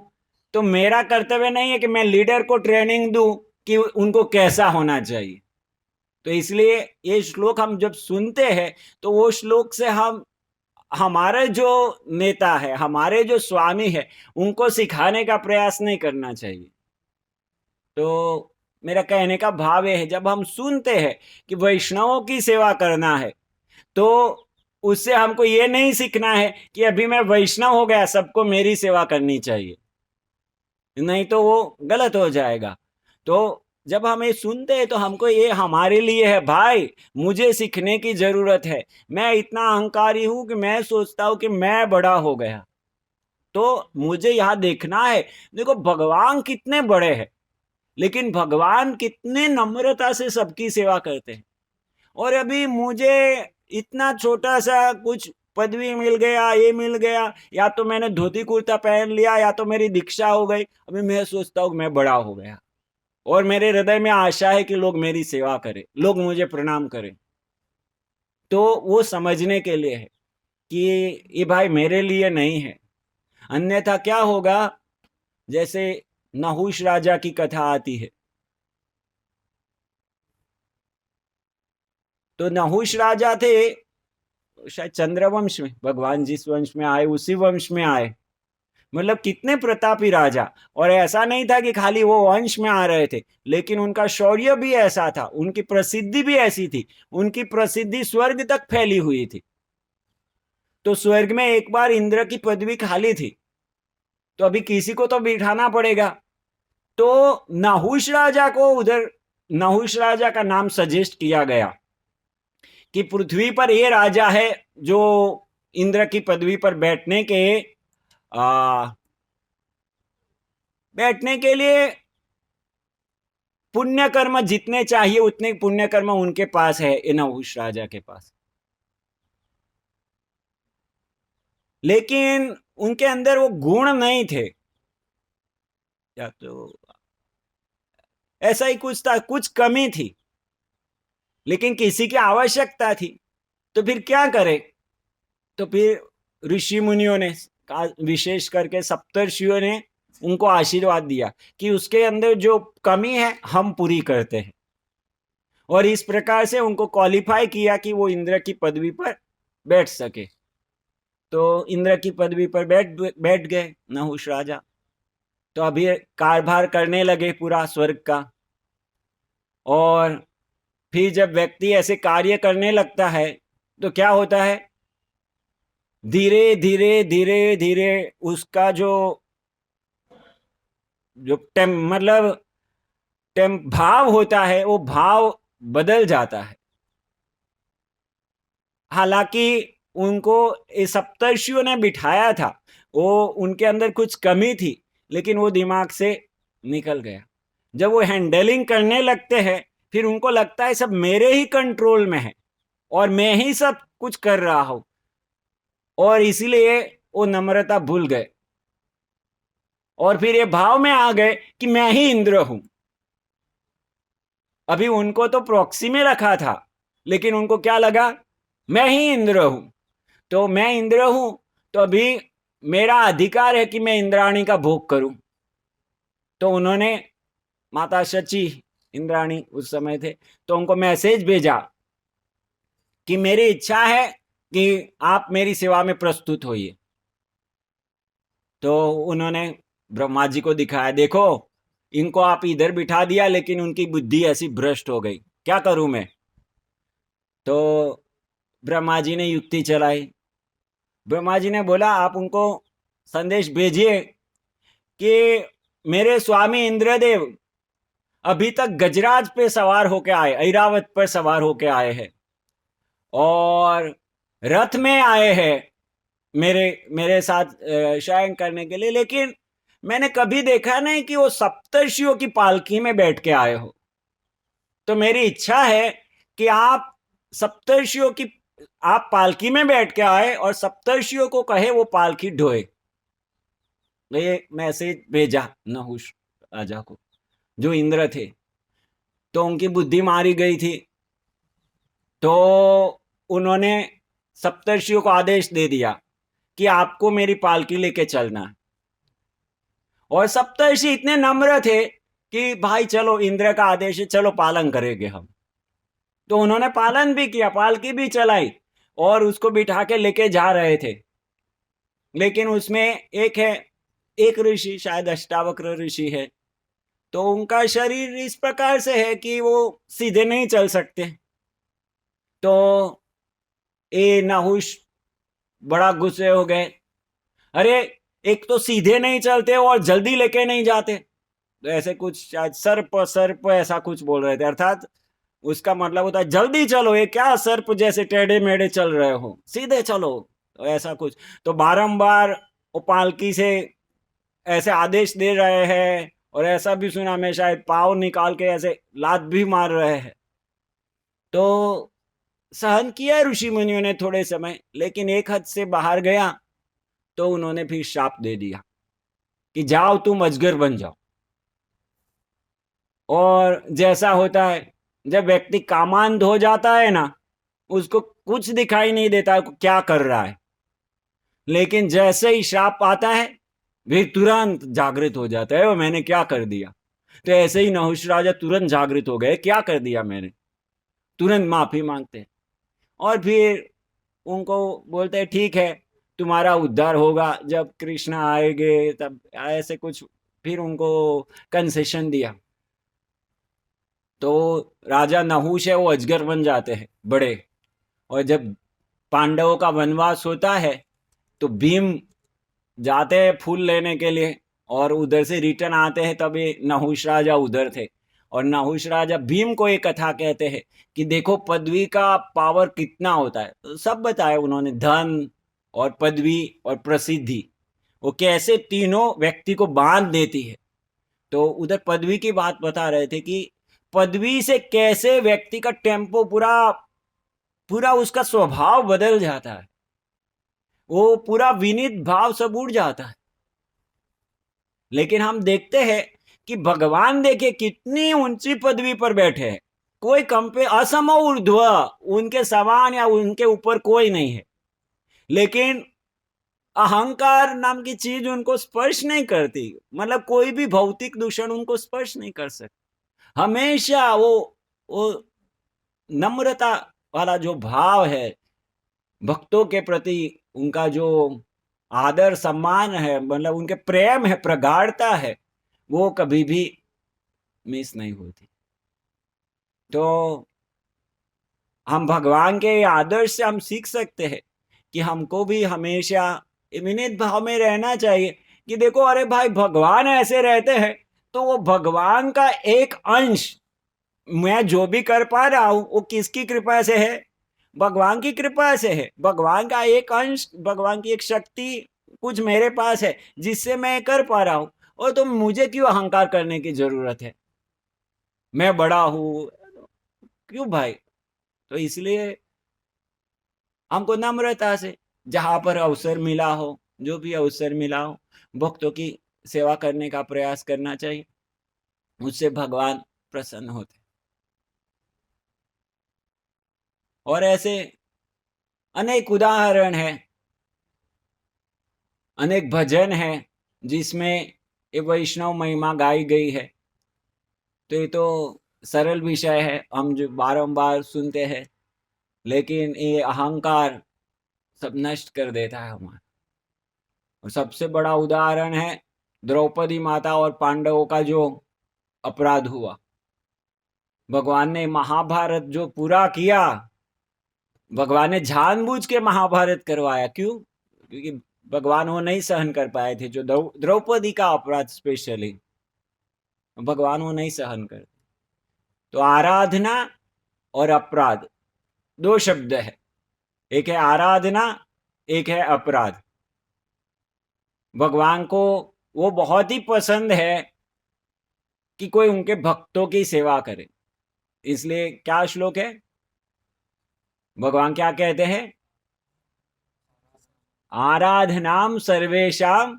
तो मेरा कर्तव्य नहीं है कि मैं लीडर को ट्रेनिंग दूं कि उनको कैसा होना चाहिए। तो इसलिए ये श्लोक हम जब सुनते हैं तो वो श्लोक से हम हमारे जो नेता है, हमारे जो स्वामी है, उनको सिखाने का प्रयास नहीं करना चाहिए। तो मेरा कहने का भाव है, जब हम सुनते हैं कि वैष्णवों की सेवा करना है तो उससे हमको ये नहीं सीखना है कि अभी मैं वैष्णव हो गया सबको मेरी सेवा करनी चाहिए, नहीं तो वो गलत हो जाएगा। तो जब हम ये सुनते हैं तो हमको ये हमारे लिए है, भाई मुझे सीखने की जरूरत है। मैं इतना अहंकारी हूं कि मैं सोचता हूं कि मैं बड़ा हो गया, तो मुझे यहां देखना है। देखो भगवान कितने बड़े हैं, लेकिन भगवान कितने नम्रता से सबकी सेवा करते हैं। और अभी मुझे इतना छोटा सा कुछ पदवी मिल गया, ये मिल गया, या तो मैंने धोती कुर्ता पहन लिया, या तो मेरी दीक्षा हो गई, अभी मैं सोचता हूँ मैं बड़ा हो गया और मेरे हृदय में आशा है कि लोग मेरी सेवा करें, लोग मुझे प्रणाम करें। तो वो समझने के लिए है कि ये भाई मेरे लिए नहीं है, अन्यथा क्या होगा। जैसे नहुष राजा की कथा आती है, तो नहुष राजा थे, शायद चंद्रवंश में, भगवान जिस वंश में आए उसी वंश में आए, मतलब कितने प्रतापी राजा। और ऐसा नहीं था कि खाली वो वंश में आ रहे थे, लेकिन उनका शौर्य भी ऐसा था, उनकी प्रसिद्धि भी ऐसी थी, उनकी प्रसिद्धि स्वर्ग तक फैली हुई थी। तो स्वर्ग में एक बार इंद्र की पदवी खाली थी, तो अभी किसी को तो बिठाना पड़ेगा। तो नहुष राजा को उधर, नहुष राजा का नाम सजेस्ट किया गया कि पृथ्वी पर ये राजा है जो इंद्र की पदवी पर बैठने के लिए पुण्य कर्म जितने चाहिए उतने पुण्य कर्म उनके पास है, नहुष राजा के पास। लेकिन उनके अंदर वो गुण नहीं थे, या तो ऐसा ही कुछ था, कुछ कमी थी, लेकिन किसी की आवश्यकता थी। तो फिर क्या करे, तो फिर ऋषि मुनियों ने, विशेष करके सप्तर्षियों ने उनको आशीर्वाद दिया कि उसके अंदर जो कमी है हम पूरी करते हैं, और इस प्रकार से उनको क्वालिफाई किया कि वो इंद्र की पदवी पर बैठ सके। तो इंद्र की पदवी पर बैठ गए नहुष राजा। तो अभी कारभार करने लगे पूरा स्वर्ग का। और फिर जब व्यक्ति ऐसे कार्य करने लगता है तो क्या होता है, धीरे धीरे धीरे धीरे उसका जो जो टेम मतलब भाव होता है वो भाव बदल जाता है। हालांकि उनको इस सप्तर्षियों ने बिठाया था, वो उनके अंदर कुछ कमी थी, लेकिन वो दिमाग से निकल गया। जब वो हैंडलिंग करने लगते हैं फिर उनको लगता है सब मेरे ही कंट्रोल में है और मैं ही सब कुछ कर रहा हूं, और इसीलिए वो नम्रता भूल गए और फिर ये भाव में आ गए कि मैं ही इंद्र हूं। अभी उनको तो प्रॉक्सी में रखा था, लेकिन उनको क्या लगा, मैं ही इंद्र हूं। तो मैं इंद्र हूं, तो अभी मेरा अधिकार है कि मैं इंद्राणी का भोग करूं। तो उन्होंने, माता शची इंद्राणी उस समय थे, तो उनको मैसेज भेजा कि मेरी इच्छा है कि आप मेरी सेवा में प्रस्तुत होइए। तो उन्होंने ब्रह्मा जी को दिखाया, देखो इनको आप इधर बिठा दिया लेकिन उनकी बुद्धि ऐसी भ्रष्ट हो गई, क्या करूं मैं। तो ब्रह्मा जी ने युक्ति चलाई। ब्रह्मा जी ने बोला आप उनको संदेश भेजिए कि मेरे स्वामी इंद्रदेव अभी तक गजराज पे सवार होके आए, ऐरावत पर सवार होके आए हैं और रथ में आए हैं मेरे मेरे साथ शयन करने के लिए, लेकिन मैंने कभी देखा नहीं कि वो सप्तर्षियों की पालकी में बैठ के आए हो। तो मेरी इच्छा है कि आप सप्तर्षियों की, आप पालकी में बैठ के आए और सप्तर्षियों को कहे वो पालकी ढोए। ये मैसेज भेजा नहुष राजा को, जो इंद्र थे। तो उनकी बुद्धि मारी गई थी, तो उन्होंने सप्तर्षियों को आदेश दे दिया कि आपको मेरी पालकी लेके चलना है। और सप्तर्षि इतने नम्र थे कि भाई चलो इंद्र का आदेश है, चलो पालन करेंगे हम। तो उन्होंने पालन भी किया, पालकी भी चलाई और उसको बिठा के लेके जा रहे थे। लेकिन उसमें एक है, एक ऋषि, शायद अष्टावक्र ऋषि है, तो उनका शरीर इस प्रकार से है कि वो सीधे नहीं चल सकते। तो ये नहुष बड़ा गुस्से हो गए, अरे एक तो सीधे नहीं चलते और जल्दी लेके नहीं जाते। तो ऐसे कुछ शायद सर्प सर्प ऐसा कुछ बोल रहे थे, अर्थात उसका मतलब होता है जल्दी चलो, ये क्या सर्प जैसे टेढ़े मेढ़े चल रहे हो, सीधे चलो, तो ऐसा कुछ। तो बारंबार वो पालकी से ऐसे आदेश दे रहे हैं, और ऐसा भी सुना मैं शायद पाव निकाल के ऐसे लात भी मार रहे हैं। तो सहन किया ऋषि मुनियों ने थोड़े समय, लेकिन एक हद से बाहर गया तो उन्होंने फिर शाप दे दिया कि जाओ तुम अजगर बन जाओ। और जैसा होता है, जब व्यक्ति कामांध हो जाता है ना, उसको कुछ दिखाई नहीं देता क्या कर रहा है, लेकिन जैसे ही श्राप आता है फिर तुरंत जागृत हो जाता है, मैंने क्या कर दिया। तो ऐसे ही नहुष राजा तुरंत जागृत हो गए, क्या कर दिया मैंने, तुरंत माफी मांगते हैं। और फिर उनको बोलते हैं ठीक है, तुम्हारा उद्धार होगा जब कृष्ण आएंगे तब, ऐसे कुछ फिर उनको कंसेशन दिया। तो राजा नहुष है वो अजगर बन जाते हैं बड़े। और जब पांडवों का वनवास होता है तो भीम जाते हैं फूल लेने के लिए, और उधर से रिटर्न आते हैं, तब ये नहुष राजा उधर थे। और नहुष राजा भीम को एक कथा कहते हैं कि देखो पदवी का पावर कितना होता है। तो सब बताया उन्होंने, धन और पदवी और प्रसिद्धि, वो कैसे तीनों व्यक्ति को बांध देती है। तो उधर पदवी की बात बता रहे थे कि पदवी से कैसे व्यक्ति का टेम्पो पूरा पूरा उसका स्वभाव बदल जाता है, वो पूरा विनीत भाव सब उड़ जाता है। लेकिन हम देखते हैं कि भगवान देखे कितनी ऊंची पदवी पर बैठे हैं, कोई कंपे असम ऊर्ध्व, उनके समान या उनके ऊपर कोई नहीं है, लेकिन अहंकार नाम की चीज उनको स्पर्श नहीं करती। मतलब कोई भी भौतिक दूषण उनको स्पर्श नहीं कर सकता। हमेशा वो नम्रता वाला जो भाव है, भक्तों के प्रति उनका जो आदर सम्मान है, मतलब उनके प्रेम है, प्रगाढ़ता है, वो कभी भी मिस नहीं होती। तो हम भगवान के आदर्श से हम सीख सकते हैं कि हमको भी हमेशा विनीत भाव में रहना चाहिए कि देखो अरे भाई भगवान ऐसे रहते हैं, तो वो भगवान का एक अंश, मैं जो भी कर पा रहा हूं वो किसकी कृपा से है, भगवान की कृपा से है। भगवान का एक अंश, भगवान की एक शक्ति कुछ मेरे पास है जिससे मैं कर पा रहा हूं। और तो मुझे क्यों अहंकार करने की जरूरत है, मैं बड़ा हूं क्यों भाई। तो इसलिए हमको नम्रता से, जहां पर अवसर मिला हो, जो भी अवसर मिला हो, भक्तों की सेवा करने का प्रयास करना चाहिए, उससे भगवान प्रसन्न होते। और ऐसे अनेक उदाहरण है, अनेक भजन है जिसमें ये वैष्णव महिमा गाई गई है। तो ये तो सरल विषय है, हम जो बारंबार सुनते हैं, लेकिन ये अहंकार सब नष्ट कर देता है हमारा। और सबसे बड़ा उदाहरण है द्रौपदी माता और पांडवों का जो अपराध हुआ। भगवान ने महाभारत जो पूरा किया, भगवान ने जानबूझ के महाभारत करवाया। क्यों? क्योंकि भगवान वो नहीं सहन कर पाए थे, जो द्रौपदी का अपराध स्पेशली भगवान वो नहीं सहन कर। तो आराधना और अपराध दो शब्द है, एक है आराधना, एक है अपराध। भगवान को वो बहुत ही पसंद है कि कोई उनके भक्तों की सेवा करे। इसलिए क्या श्लोक है, भगवान क्या कहते हैं, आराधनाम सर्वेशाम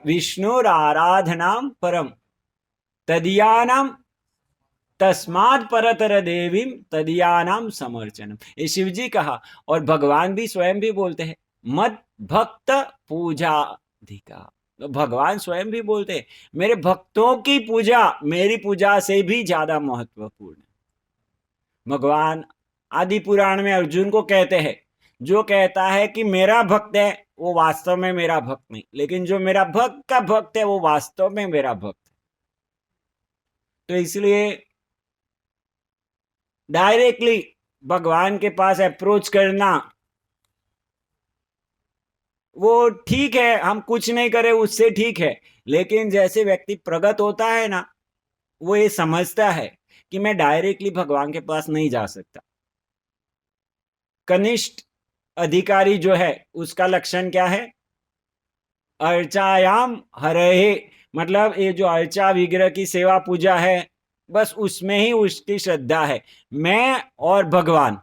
विष्णुराराधनाम परम तदीयानाम तस्मात् परतर देवीम तदीयानाम समर्चनम। ये शिव जी कहा, और भगवान भी स्वयं भी बोलते हैं मद भक्त पूजा अधिका। तो भगवान स्वयं भी बोलते हैं मेरे भक्तों की पूजा मेरी पूजा से भी ज्यादा महत्वपूर्ण है। भगवान आदि पुराण में अर्जुन को कहते हैं, जो कहता है कि मेरा भक्त है वो वास्तव में मेरा भक्त नहीं, लेकिन जो मेरा भक्त का भक्त है वो वास्तव में मेरा भक्त है। तो इसलिए डायरेक्टली भगवान के पास अप्रोच करना वो ठीक है, हम कुछ नहीं करें उससे ठीक है। लेकिन जैसे व्यक्ति प्रगत होता है ना, वो ये समझता है कि मैं डायरेक्टली भगवान के पास नहीं जा सकता। कनिष्ठ अधिकारी जो है उसका लक्षण क्या है, अर्चायाम हरहे, मतलब ये जो अर्चा विग्रह की सेवा पूजा है, बस उसमें ही उसकी श्रद्धा है, मैं और भगवान।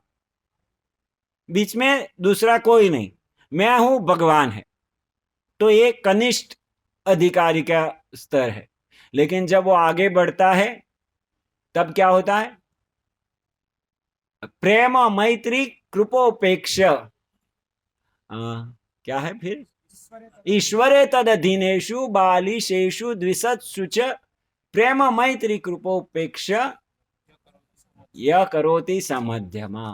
बीच में दूसरा कोई नहीं, मैं हूं, भगवान है। तो ये कनिष्ठ अधिकारी का स्तर है। लेकिन जब वो आगे बढ़ता है तब क्या होता है? प्रेम मैत्री कृपोपेक्ष, क्या है फिर? ईश्वरे तदधीनेषु बालिशेषु द्विषत्सु च प्रेम मैत्री कृपोपेक्ष यह करोति समध्यमा।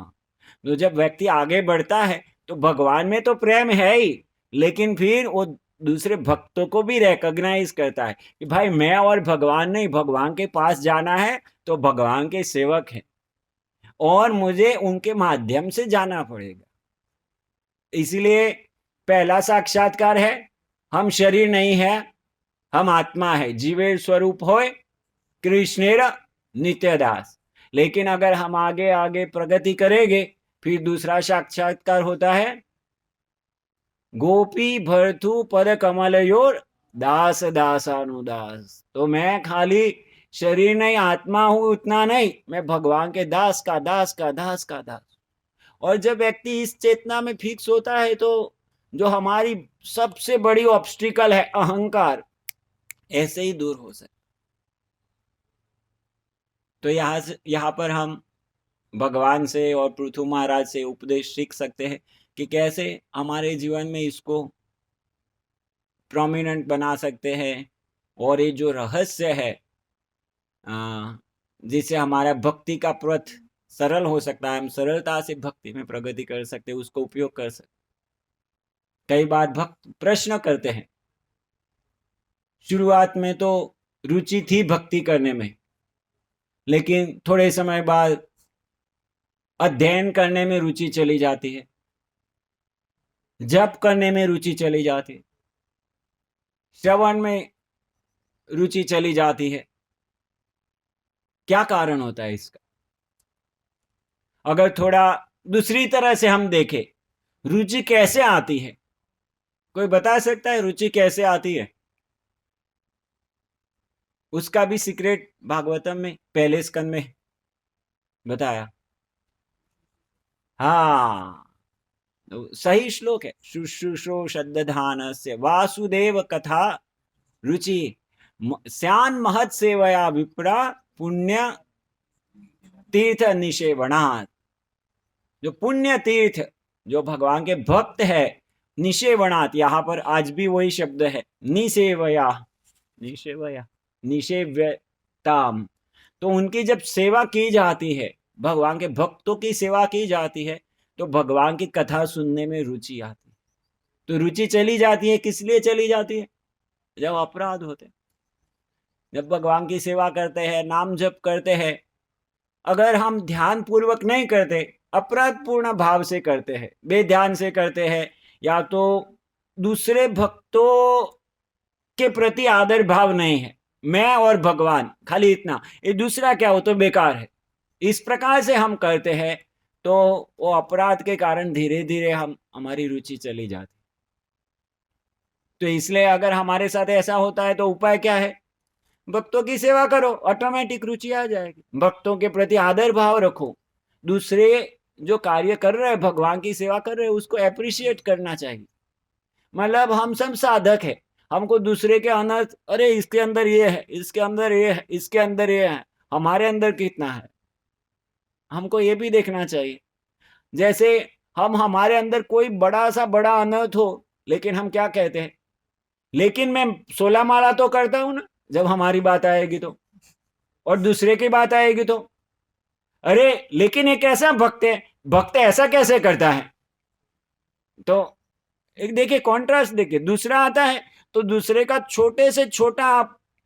तो जब व्यक्ति आगे बढ़ता है तो भगवान में तो प्रेम है ही, लेकिन फिर वो दूसरे भक्तों को भी रिकॉग्नाइज करता है कि भाई मैं और भगवान नहीं, भगवान के पास जाना है तो भगवान के सेवक हैं और मुझे उनके माध्यम से जाना पड़ेगा। इसलिए पहला साक्षात्कार है, हम शरीर नहीं है, हम आत्मा है, जीवेर स्वरूप होए कृष्णेर नित्यदास। लेकिन अगर हम आगे आगे प्रगति करेंगे फिर दूसरा साक्षात्कार होता है, गोपी भरतु पद कमलयोर दास दासानुदास। तो मैं खाली शरीर नहीं, आत्मा हूं, उतना नहीं, मैं भगवान के दास का दास का दास का दास। और जब व्यक्ति इस चेतना में फिक्स होता है तो जो हमारी सबसे बड़ी ऑब्स्टिकल है अहंकार, ऐसे ही दूर हो सकता। तो यहाँ पर हम भगवान से और पृथु महाराज से उपदेश सीख सकते हैं कि कैसे हमारे जीवन में इसको प्रोमिनेंट बना सकते हैं। और ये जो रहस्य है जिससे हमारा भक्ति का पथ सरल हो सकता है, हम सरलता से भक्ति में प्रगति कर सकते हैं, उसको उपयोग कर सकते। कई बार भक्त प्रश्न करते हैं, शुरुआत में तो रुचि थी भक्ति करने में, लेकिन थोड़े समय बाद अध्ययन करने में रुचि चली जाती है, जप करने में रुचि चली जाती है, श्रवण में रुचि चली जाती है। क्या कारण होता है इसका? अगर थोड़ा दूसरी तरह से हम देखें, रुचि कैसे आती है? कोई बता सकता है रुचि कैसे आती है? उसका भी सीक्रेट भागवतम में पहले स्कंद में बताया। हाँ, सही श्लोक है, शुश्रूषो शब्दधान से वासुदेव कथा रुचि स्यान महत सेवया विप्रा पुण्य तीर्थ निषेवणात्। जो पुण्य तीर्थ, जो भगवान के भक्त है, निषेवणात्, यहाँ पर आज भी वही शब्द है, निसेवया, निषेवया, निषेव्यताम। तो उनकी जब सेवा की जाती है, भगवान के भक्तों की सेवा की जाती है, तो भगवान की कथा सुनने में रुचि आती है। तो रुचि चली जाती है, किस लिए चली जाती है? जब अपराध होते, जब भगवान की सेवा करते हैं, नाम जप करते हैं, अगर हम ध्यान पूर्वक नहीं करते, अपराध पूर्ण भाव से करते हैं, बेध्यान से करते हैं, या तो दूसरे भक्तों के प्रति आदर भाव नहीं है, मैं और भगवान खाली इतना, ये दूसरा क्या हो तो बेकार है, इस प्रकार से हम करते हैं, तो वो अपराध के कारण धीरे धीरे हमारी रुचि चली जाती। तो इसलिए अगर हमारे साथ ऐसा होता है तो उपाय क्या है? भक्तों की सेवा करो, ऑटोमेटिक रुचि आ जाएगी। भक्तों के प्रति आदर भाव रखो, दूसरे जो कार्य कर रहे हैं, भगवान की सेवा कर रहे हैं, उसको अप्रिशिएट करना चाहिए। मतलब हम सब साधक है, हमको दूसरे के अनर्थ, अरे इसके अंदर ये है, इसके अंदर ये है, इसके अंदर ये है, हमारे अंदर कितना है, हमको ये भी देखना चाहिए। जैसे हम हमारे अंदर कोई बड़ा सा बड़ा अनर्थ हो, लेकिन हम क्या कहते हैं, लेकिन मैं 16 माला तो करता हूं ना, जब हमारी बात आएगी तो, और दूसरे की बात आएगी तो, अरे लेकिन एक ऐसा भक्त है, भक्त ऐसा कैसे करता है? तो एक देखिए कॉन्ट्रास्ट देखिए, दूसरा आता है तो दूसरे का छोटे से छोटा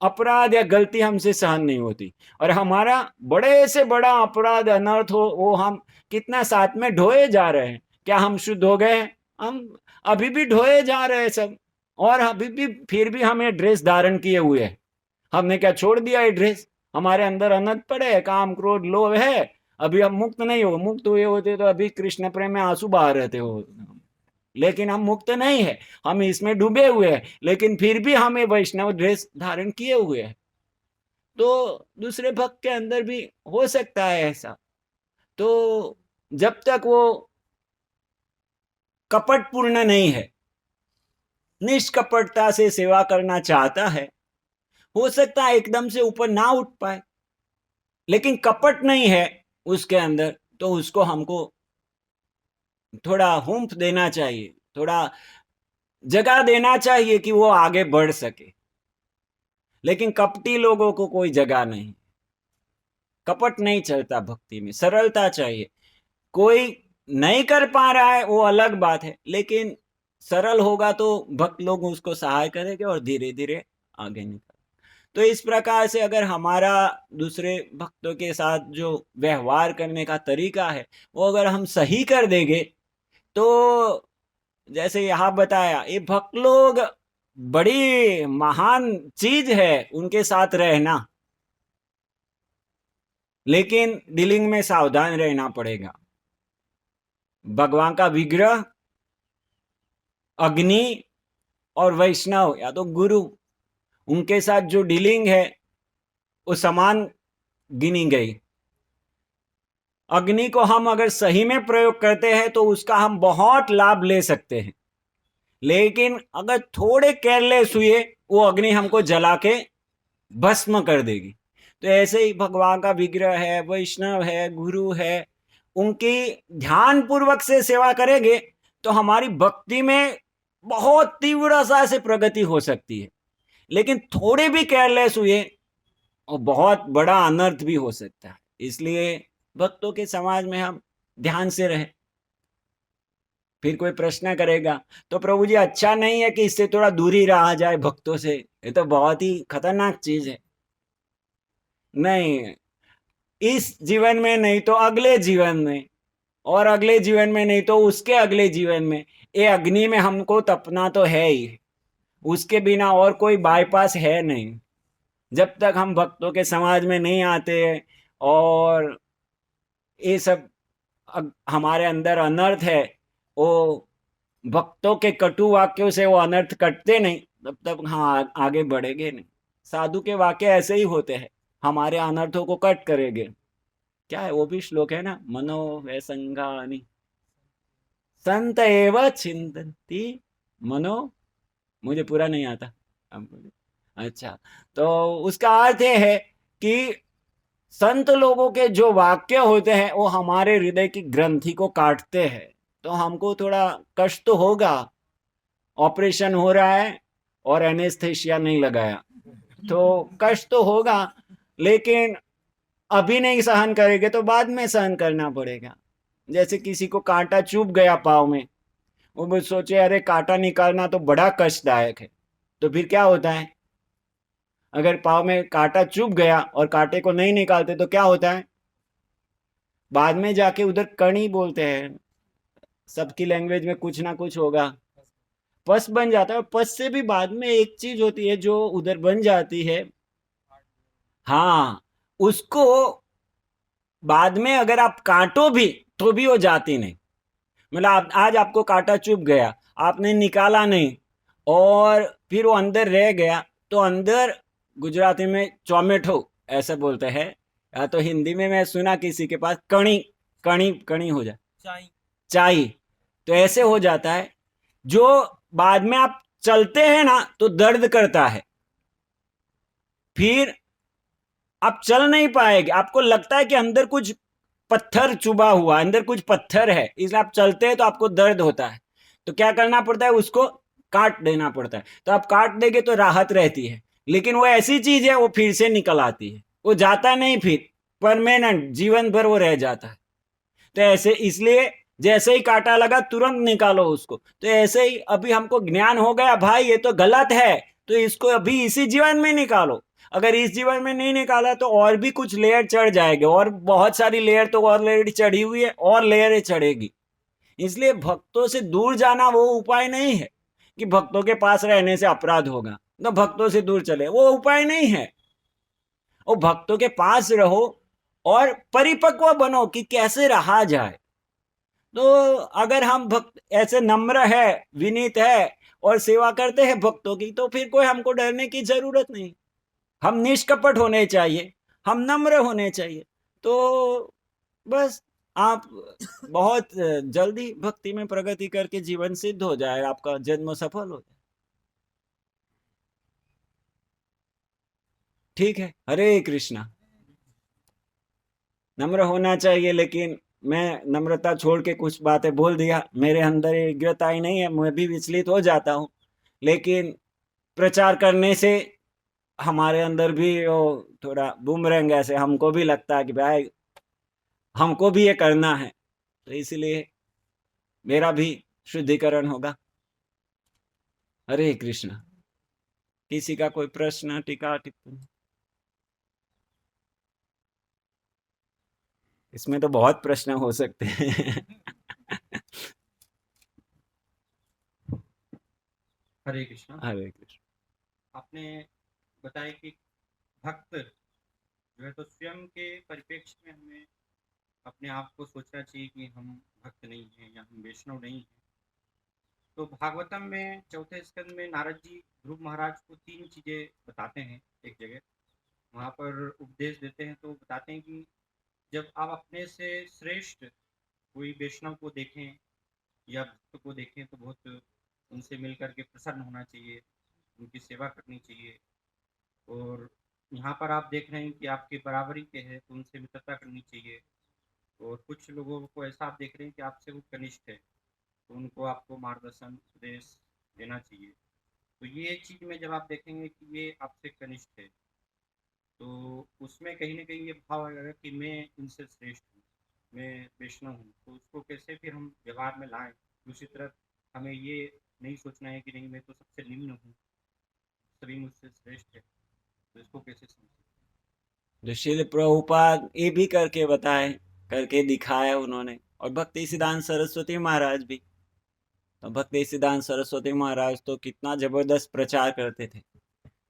अपराध या गलती हमसे सहन नहीं होती, और हमारा बड़े से बड़ा अपराध अनर्थ हो, वो हम कितना साथ में ढोए जा रहे हैं। क्या हम शुद्ध हो गए? हम अभी भी ढोए जा रहे हैं सब, और अभी भी फिर भी हम ये ड्रेस धारण किए हुए हैं। हमने क्या छोड़ दिया ये ड्रेस? हमारे अंदर अनंत पड़े है, काम क्रोध लोभ है, अभी हम मुक्त नहीं हो। मुक्त हुए होते तो अभी कृष्ण प्रेम में आंसू बहा रहते हो, लेकिन हम मुक्त नहीं है, हम इसमें डूबे हुए हैं, लेकिन फिर भी हमें वैष्णव ड्रेस धारण किए हुए हैं। तो दूसरे भक्त के अंदर भी हो सकता है ऐसा। तो जब तक वो कपटपूर्ण नहीं है, निष्कपटता से सेवा करना चाहता है, हो सकता है एकदम से ऊपर ना उठ पाए, लेकिन कपट नहीं है उसके अंदर, तो उसको हमको थोड़ा हुम्फ देना चाहिए, थोड़ा जगह देना चाहिए कि वो आगे बढ़ सके। लेकिन कपटी लोगों को कोई जगह नहीं, कपट नहीं चलता भक्ति में, सरलता चाहिए। कोई नहीं कर पा रहा है वो अलग बात है, लेकिन सरल होगा तो भक्त लोग उसको सहाय करेंगे और धीरे धीरे आगे निकल। तो इस प्रकार से अगर हमारा दूसरे भक्तों के साथ जो व्यवहार करने का तरीका है वो अगर हम सही कर देंगे, तो जैसे यहाँ बताया, ये भक्त लोग बड़ी महान चीज है उनके साथ रहना, लेकिन डीलिंग में सावधान रहना पड़ेगा। भगवान का विग्रह, अग्नि और वैष्णव या तो गुरु, उनके साथ जो डीलिंग है वो समान गिनी गई। अग्नि को हम अगर सही में प्रयोग करते हैं तो उसका हम बहुत लाभ ले सकते हैं, लेकिन अगर थोड़े केयरलेस हुए वो अग्नि हमको जला के भस्म कर देगी। तो ऐसे ही भगवान का विग्रह है, वैष्णव है, गुरु है, उनकी ध्यान पूर्वक से सेवा करेंगे तो हमारी भक्ति में बहुत तीव्रता से प्रगति हो सकती है। लेकिन थोड़े भी केयरलेस हुए और बहुत बड़ा अनर्थ भी हो सकता है। इसलिए भक्तों के समाज में हम ध्यान से रहें। फिर कोई प्रश्न करेगा तो प्रभु जी अच्छा नहीं है कि इससे थोड़ा दूरी रहा जाए भक्तों से, ये तो बहुत ही खतरनाक चीज है। नहीं, इस जीवन में नहीं तो अगले जीवन में, और अगले जीवन में नहीं तो उसके अगले जीवन में, ये अग्नि में हमको तपना तो है ही, उसके बिना और कोई बाईपास है नहीं। जब तक हम भक्तों के समाज में नहीं आते और ये सब हमारे अंदर अनर्थ है, वो भक्तों के कटु वाक्यों से वो अनर्थ कटते नहीं, तब तक हाँ आगे बढ़ेंगे नहीं। साधु के वाक्य ऐसे ही होते हैं, हमारे अनर्थों को कट करेंगे। क्या है वो भी श्लोक है ना, मनो वैसंगानि संत एव चिंतन्ति मनो, मुझे पूरा नहीं आता। अच्छा, तो उसका अर्थ है कि संत लोगों के जो वाक्य होते हैं वो हमारे हृदय की ग्रंथि को काटते हैं। तो हमको थोड़ा कष्ट तो होगा, ऑपरेशन हो रहा है और एनेस्थेशिया नहीं लगाया तो कष्ट तो होगा, लेकिन अभी नहीं सहन करेंगे तो बाद में सहन करना पड़ेगा। जैसे किसी को कांटा चुभ गया पाँव में, वो सोचे अरे कांटा निकालना तो बड़ा कष्टदायक है, तो फिर क्या होता है, अगर पाँव में कांटा चुभ गया और कांटे को नहीं निकालते तो क्या होता है, बाद में जाके उधर कणी बोलते हैं, सबकी लैंग्वेज में कुछ ना कुछ होगा, पस बन जाता है। और पस से भी बाद में एक चीज होती है जो उधर बन जाती है, हाँ, उसको बाद में अगर आप काटो भी तो भी वो जाती नहीं। मतलब आज आपको कांटा चुभ गया, आपने निकाला नहीं और फिर वो अंदर रह गया, तो अंदर गुजराती में चौमेठो ऐसे बोलते हैं, या तो हिंदी में मैं सुना किसी के पास कणी, कणी कणी हो जाए, चाई, तो ऐसे हो जाता है। जो बाद में आप चलते हैं ना तो दर्द करता है, फिर आप चल नहीं पाएंगे, आपको लगता है कि अंदर कुछ पत्थर चुभा हुआ, अंदर कुछ पत्थर है, इसलिए आप चलते हैं तो आपको दर्द होता है। तो क्या करना पड़ता है, उसको काट देना पड़ता है। तो आप काट देंगे तो राहत रहती है, लेकिन वो ऐसी चीज है वो फिर से निकल आती है, वो जाता नहीं, फिर परमानेंट जीवन भर वो रह जाता है। तो ऐसे इसलिए जैसे ही कांटा लगा तुरंत निकालो उसको। तो ऐसे ही अभी हमको ज्ञान हो गया भाई ये तो गलत है, तो इसको अभी इसी जीवन में निकालो। अगर इस जीवन में नहीं निकाला तो और भी कुछ लेयर चढ़ जाएंगे, और बहुत सारी लेयर तो ऑलरेडी चढ़ी हुई है, और लेयर चढ़ेगी। इसलिए भक्तों से दूर जाना वो उपाय नहीं है कि भक्तों के पास रहने से अपराध होगा तो भक्तों से दूर चले, वो उपाय नहीं है। वो भक्तों के पास रहो और परिपक्व बनो कि कैसे रहा जाए। तो अगर हम भक्त ऐसे नम्र है, विनीत है और सेवा करते हैं भक्तों की, तो फिर कोई हमको डरने की जरूरत नहीं। हम निष्कपट होने चाहिए, हम नम्र होने चाहिए। तो बस आप बहुत जल्दी भक्ति में प्रगति करके जीवन सिद्ध हो जाए, आपका जन्म सफल हो जाए। ठीक है, हरे कृष्णा। नम्र होना चाहिए, लेकिन मैं नम्रता छोड़ के कुछ बातें बोल दिया, मेरे अंदर योग्यता ही नहीं है, मैं भी विचलित हो जाता हूँ। लेकिन प्रचार करने से हमारे अंदर भी वो थोड़ा बूमरैंग ऐसे हमको भी लगता है कि भाई हमको भी ये करना है, तो इसलिए मेरा भी शुद्धिकरण होगा। हरे कृष्णा। किसी का कोई प्रश्न, टीका टिप्पणी? इसमें तो बहुत प्रश्न हो सकते हैं। हरे कृष्णा। हरे कृष्ण। आपने बताया कि भक्त जो है तो स्वयं के परिप्रेक्ष्य में हमें अपने आप को सोचना चाहिए कि हम भक्त नहीं हैं या हम वैष्णव नहीं हैं। तो भागवतम में चौथे स्कंद में नारद जी ध्रुव महाराज को 3 चीजें बताते हैं। एक जगह वहाँ पर उपदेश देते हैं तो बताते हैं कि जब आप अपने से श्रेष्ठ कोई वैष्णव को देखें या भक्त को देखें तो बहुत उनसे मिल करके प्रसन्न होना चाहिए, उनकी सेवा करनी चाहिए। और यहाँ पर आप देख रहे हैं कि आपके बराबरी के हैं तो उनसे मित्रता करनी चाहिए। और कुछ लोगों को ऐसा आप देख रहे हैं कि आपसे वो कनिष्ठ है तो उनको आपको मार्गदर्शन उपदेश देना चाहिए। तो ये चीज़ में जब आप देखेंगे कि ये आपसे कनिष्ठ है तो उसमें कहीं ना कहीं ये भाव आएगा कि मैं इनसे श्रेष्ठ हूँ, मैं वैष्णव हूँ। तो उसको कैसे फिर हम व्यवहार में लाएं। दूसरी तरफ हमें ये नहीं सोचना है कि नहीं मैं तो सबसे निम्न हूँ, सभी मुझसे श्रेष्ठ है, तो इसको कैसे समझें। जो श्रील प्रभुपाद ये भी करके बताए, करके दिखाया उन्होंने। और भक्ति सिद्धांत सरस्वती महाराज भी, तो भक्ति सिद्धांत सरस्वती महाराज तो कितना जबरदस्त प्रचार करते थे,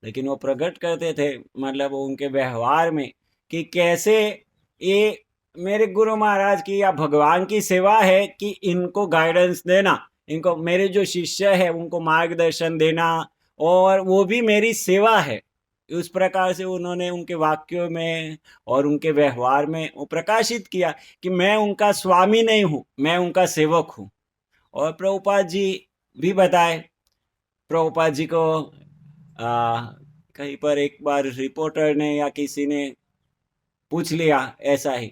लेकिन वो प्रकट करते थे मतलब वो उनके व्यवहार में कि कैसे ये मेरे गुरु महाराज की या भगवान की सेवा है कि इनको गाइडेंस देना, इनको मेरे जो शिष्य है उनको मार्गदर्शन देना, और वो भी मेरी सेवा है। उस प्रकार से उन्होंने उनके वाक्यों में और उनके व्यवहार में वो प्रकाशित किया कि मैं उनका स्वामी नहीं हूँ, मैं उनका सेवक हूँ। और प्रभुपाद जी भी बताए, प्रभुपाद जी को कहीं पर एक बार रिपोर्टर ने या किसी ने पूछ लिया ऐसा ही,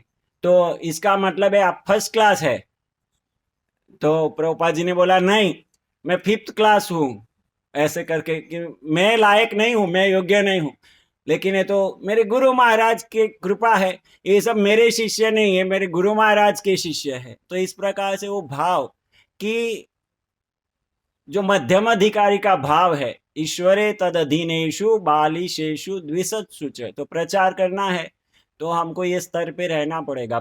तो इसका मतलब है आप फर्स्ट क्लास है? तो प्रभुपाद जी ने बोला नहीं, मैं फिफ्थ क्लास हूँ, ऐसे करके कि मैं लायक नहीं हूँ, मैं योग्य नहीं हूँ। लेकिन ये तो मेरे गुरु महाराज की कृपा है, ये सब मेरे शिष्य नहीं है, मेरे गुरु महाराज के शिष्य है। तो इस प्रकार से वो भाव कि जो मध्यम अधिकारी का भाव है, ईश्वरे तद अधीनेशु बालिशेषु द्विसत्सु च, तो प्रचार करना है तो हमको ये स्तर पे रहना पड़ेगा,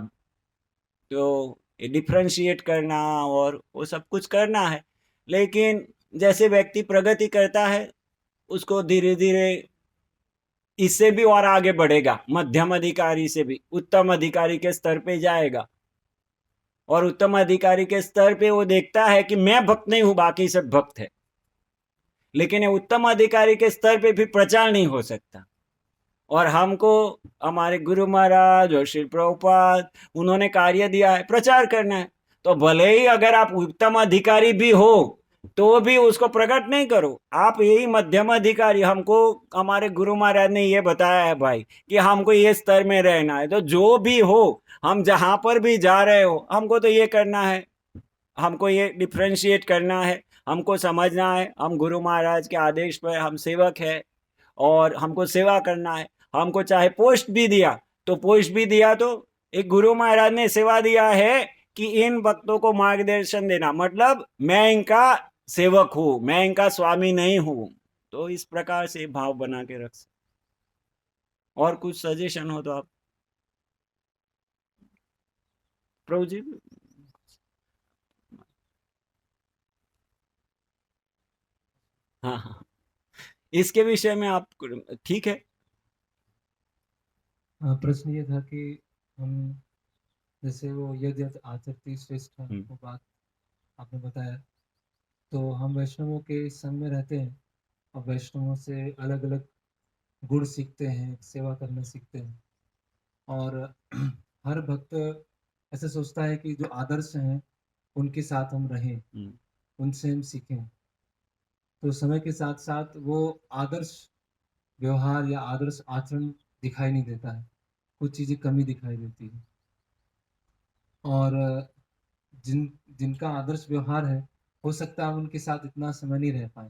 तो डिफ्रेंशिएट करना और वो सब कुछ करना है। लेकिन जैसे व्यक्ति प्रगति करता है उसको धीरे धीरे इससे भी और आगे बढ़ेगा, मध्यम अधिकारी से भी उत्तम अधिकारी के स्तर पे जाएगा। और उत्तम अधिकारी के स्तर पे वो देखता है कि मैं भक्त नहीं हूं, बाकी सब भक्त है। लेकिन उत्तम अधिकारी के स्तर पे भी प्रचार नहीं हो सकता। और हमको हमारे गुरु महाराज और श्री प्रभुपाद उन्होंने कार्य दिया है, प्रचार करना है। तो भले ही अगर आप उत्तम अधिकारी भी हो तो भी उसको प्रकट नहीं करो, आप यही मध्यम अधिकारी, हमको हमारे गुरु महाराज ने ये बताया है भाई कि हमको ये स्तर में रहना है। तो जो भी हो, हम जहां पर भी जा रहे हो हमको तो ये करना है, हमको ये डिफ्रेंशिएट करना है, हमको समझना है हम गुरु महाराज के आदेश पर हम सेवक है और हमको सेवा करना है। हमको चाहे पोस्ट भी दिया तो पोस्ट भी दिया तो एक गुरु महाराज ने सेवा दिया है कि इन भक्तों को मार्गदर्शन देना, मतलब मैं इनका सेवक हूं, मैं इनका स्वामी नहीं हूं। तो इस प्रकार से भाव बना के रख सकते। और कुछ सजेशन हो तो आप प्रभु जी। हाँ हाँ, इसके विषय में आप ठीक है। प्रश्न ये था कि हम जैसे वो यदि आचरती श्रेष्ठ वो बात आपने बताया, तो हम वैष्णवों के संग में रहते हैं और वैष्णवों से अलग अलग गुण सीखते हैं, सेवा करना सीखते हैं। और हर भक्त ऐसा सोचता है कि जो आदर्श हैं उनके साथ हम रहें, उनसे हम सीखें। तो समय के साथ-साथ वो आदर्श व्यवहार या आदर्श आचरण दिखाई नहीं देता है, कुछ चीज़ें कमी दिखाई देती है। और जिनका आदर्श व्यवहार है, हो सकता है हम उनके साथ इतना समय नहीं रह पाएँ,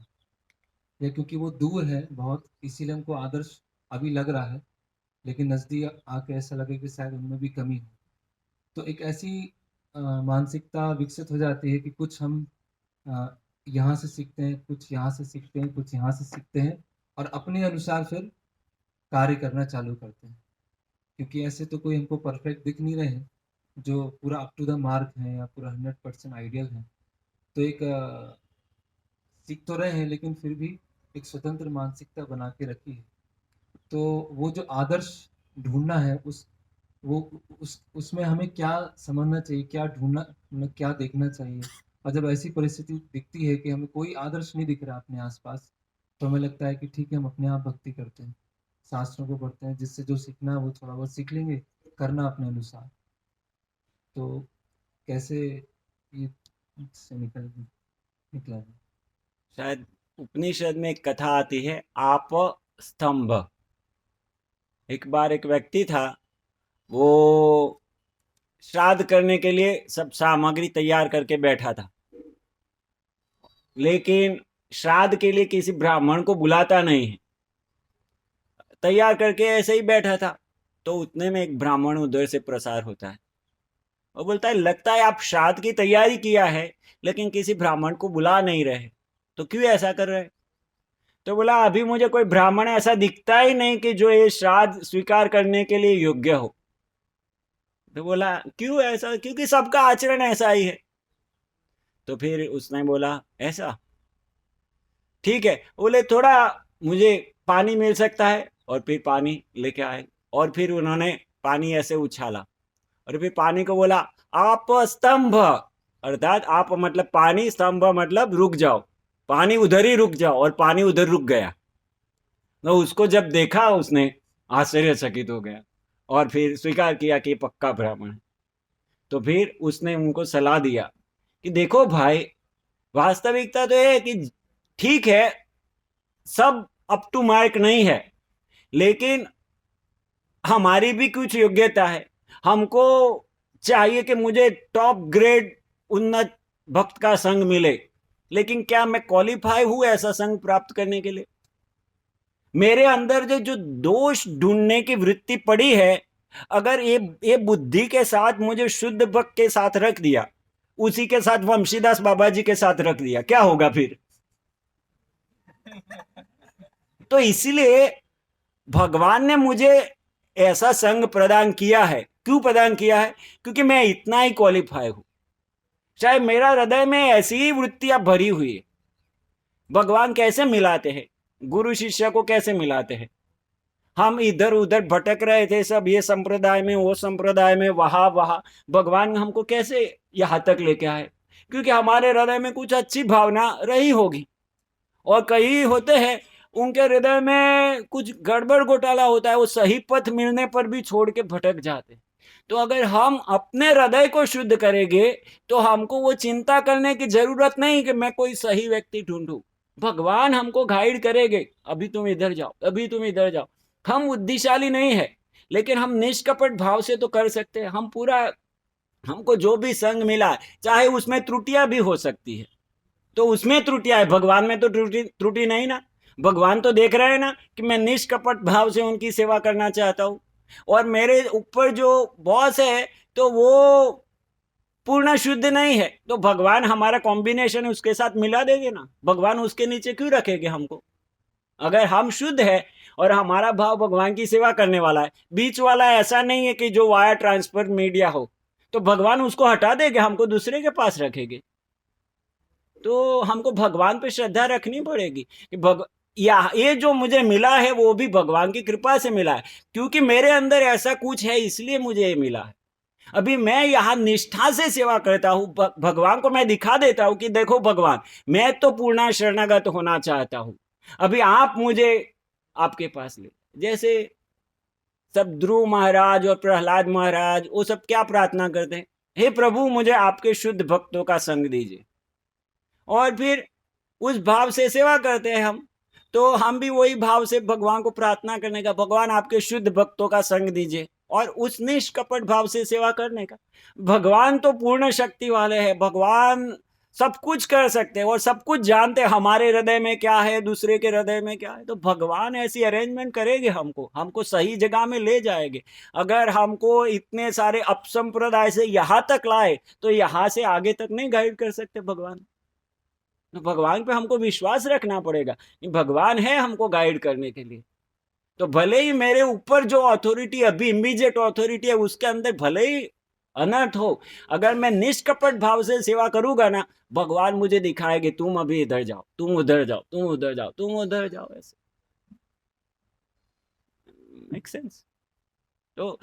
या क्योंकि वो दूर है बहुत, इसीलिए हमको आदर्श अभी लग रहा है, लेकिन नज़दीक आके ऐसा लगे कि शायद उनमें भी कमी है। तो एक ऐसी मानसिकता विकसित हो जाती है कि कुछ हम अ, यहाँ से सीखते हैं, कुछ यहाँ से सीखते हैं, कुछ यहाँ से सीखते हैं, और अपने अनुसार फिर कार्य करना चालू करते हैं। क्योंकि ऐसे तो कोई हमको परफेक्ट दिख नहीं रहे हैं, जो पूरा अप टू द मार्क हैं या पूरा 100% आइडियल हैं। तो एक सीख तो रहे हैं, लेकिन फिर भी एक स्वतंत्र मानसिकता बना के रखी है। तो वो जो आदर्श ढूँढना है, उसमें हमें क्या समझना चाहिए, क्या ढूँढना, मतलब क्या देखना चाहिए? और जब ऐसी परिस्थिति दिखती है कि हमें कोई आदर्श नहीं दिख रहा अपने आस-पास, तो हमें लगता है कि ठीक है, हम अपने आप भक्ति करते हैं। शास्त्रों को पढ़ते हैं, जिससे जो सीखना है वो थोड़ा बहुत सीख लेंगे, करना अपने अनुसार। तो कैसे ये से निकला है? शायद उपनिषद में एक कथा आती है, आप स्तंभ। एक बार एक व्यक्ति था, वो श्राद्ध करने के लिए सब सामग्री तैयार करके बैठा था, लेकिन श्राद्ध के लिए किसी ब्राह्मण को बुलाता नहीं है, तैयार करके ऐसे ही बैठा था। तो उतने में एक ब्राह्मण उधर से प्रसार होता है, वो बोलता है, लगता है आप श्राद्ध की तैयारी किया है, लेकिन किसी ब्राह्मण को बुला नहीं रहे, तो क्यों ऐसा कर रहे? तो बोला, अभी मुझे कोई ब्राह्मण ऐसा दिखता ही नहीं कि जो ये श्राद्ध स्वीकार करने के लिए योग्य हो। तो बोला, क्यों ऐसा? क्योंकि सबका आचरण ऐसा ही है। तो फिर उसने बोला, ऐसा ठीक है। बोले, थोड़ा मुझे पानी मिल सकता है? और फिर पानी लेके आए, और फिर उन्होंने पानी ऐसे उछाला, और फिर पानी को बोला, आप स्तंभ, अर्थात आप मतलब पानी, स्तंभ मतलब रुक जाओ, पानी उधर ही रुक जाओ, और पानी उधर रुक गया। तो उसको जब देखा उसने आश्चर्यचकित हो गया, और फिर स्वीकार किया कि पक्का ब्राह्मण है। तो फिर उसने उनको सलाह दिया कि देखो भाई, वास्तविकता तो है कि ठीक है, सब अप टू मार्क नहीं है, लेकिन हमारी भी कुछ योग्यता है। हमको चाहिए कि मुझे टॉप ग्रेड उन्नत भक्त का संग मिले, लेकिन क्या मैं क्वालिफाई हूं ऐसा संग प्राप्त करने के लिए? मेरे अंदर जो दोष ढूंढने की वृत्ति पड़ी है, अगर ये बुद्धि के साथ मुझे शुद्ध भक्त के साथ रख दिया, उसी के साथ वंशीदास बाबा जी के साथ रख दिया, क्या होगा फिर? तो इसीलिए भगवान ने मुझे ऐसा संग प्रदान किया है। क्यों प्रदान किया है? क्योंकि मैं इतना ही क्वालिफाई हूं। शायद मेरा हृदय में ऐसी ही वृत्तियां भरी हुई है। भगवान कैसे मिलाते हैं? गुरु शिष्य को कैसे मिलाते हैं? हम इधर उधर भटक रहे थे, सब ये संप्रदाय में, वो संप्रदाय में, वहां वहां, भगवान हमको कैसे यहां तक लेके आए? क्योंकि हमारे हृदय में कुछ अच्छी भावना रही होगी। और कई होते हैं, उनके हृदय में कुछ गड़बड़ घोटाला होता है, वो सही पथ मिलने पर भी छोड़ के भटक जाते हैं। तो अगर हम अपने हृदय को शुद्ध करेंगे, तो हमको वो चिंता करने की जरूरत नहीं कि मैं कोई सही व्यक्ति ढूंढूं। भगवान हमको गाइड करेंगे, अभी तुम इधर जाओ, अभी तुम इधर जाओ। हम बुद्धिशाली नहीं है, लेकिन हम निष्कपट भाव से तो कर सकते हैं। हम पूरा, हमको जो भी संग मिला, चाहे उसमें त्रुटियां भी हो सकती है, तो उसमें त्रुटियां है, भगवान में तो त्रुटि नहीं ना। भगवान तो देख रहे हैं ना कि मैं निष्कपट भाव से उनकी सेवा करना चाहता हूं, और मेरे ऊपर जो बॉस है, तो वो पूर्ण शुद्ध नहीं है, तो भगवान हमारा कॉम्बिनेशन उसके साथ मिला देंगे ना। भगवान उसके नीचे क्यों रखेंगे हमको? अगर हम शुद्ध है और हमारा भाव भगवान की सेवा करने वाला है, बीच वाला ऐसा नहीं है कि जो वाया ट्रांसफर मीडिया हो, तो भगवान उसको हटा देंगे, हमको दूसरे के पास रखेंगे। तो हमको भगवान पे श्रद्धा रखनी पड़ेगी कि ये जो मुझे मिला है वो भी भगवान की कृपा से मिला है, क्योंकि मेरे अंदर ऐसा कुछ है, इसलिए मुझे ये मिला है। अभी मैं यहाँ निष्ठा से सेवा करता हूँ, भगवान को मैं दिखा देता हूँ कि देखो भगवान, मैं तो पूर्ण शरणागत होना चाहता हूँ, अभी आप मुझे आपके पास ले। जैसे सब ध्रुव महाराज और प्रहलाद महाराज, वो सब क्या प्रार्थना करते हैं? हे प्रभु मुझे आपके शुद्ध भक्तों का संग दीजिए, और फिर उस भाव से सेवा करते हैं हम। तो हम भी वही भाव से भगवान को प्रार्थना करने का, भगवान आपके शुद्ध भक्तों का संग दीजिए, और उस निष्कपट भाव से सेवा करने का। भगवान तो पूर्ण शक्ति वाले हैं, भगवान सब कुछ कर सकते हैं और सब कुछ जानते हैं, हमारे हृदय में क्या है, दूसरे के हृदय में क्या है। तो भगवान ऐसी अरेंजमेंट करेंगे, हमको सही जगह में ले जाएंगे। अगर हमको इतने सारे अपसंप्रदाय से यहां तक लाए, तो यहां से आगे तक नहीं गाइड कर सकते भगवान। तो भगवान पे हमको विश्वास रखना पड़ेगा, भगवान है हमको गाइड करने के लिए। तो भले ही मेरे ऊपर जो अथॉरिटी, अभी इमीडिएट अथॉरिटी है, उसके अंदर भले ही अनर्थ हो, अगर मैं निष्कपट भाव से सेवा करूंगा ना, भगवान मुझे दिखाएंगे तुम अभी इधर जाओ, तुम उधर जाओ, तुम उधर जाओ, तुम उधर जाओ। ऐसे मेक सेंस? तो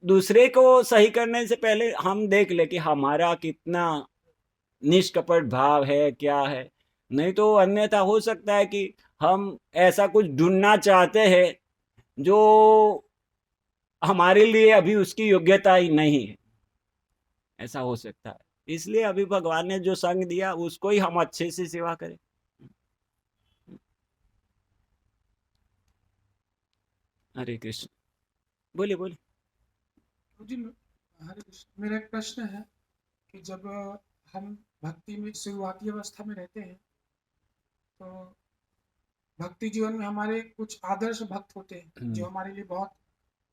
दूसरे को सही करने से पहले हम देख ले कि हमारा कितना निष्कपट भाव है, क्या है। नहीं तो अन्यथा हो सकता है कि हम ऐसा कुछ ढूंढना चाहते हैं जो हमारे लिए अभी उसकी योग्यता ही नहीं है, ऐसा हो सकता है। इसलिए अभी भगवान ने जो संग दिया उसको ही हम अच्छे से सेवा करें। हरे कृष्ण। बोलिए बोलिए। जी हरे कृष्ण। मेरा एक प्रश्न है कि जब हम भक्ति में शुरुआती अवस्था में रहते हैं, तो भक्ति जीवन में हमारे कुछ आदर्श भक्त होते हैं जो हमारे लिए बहुत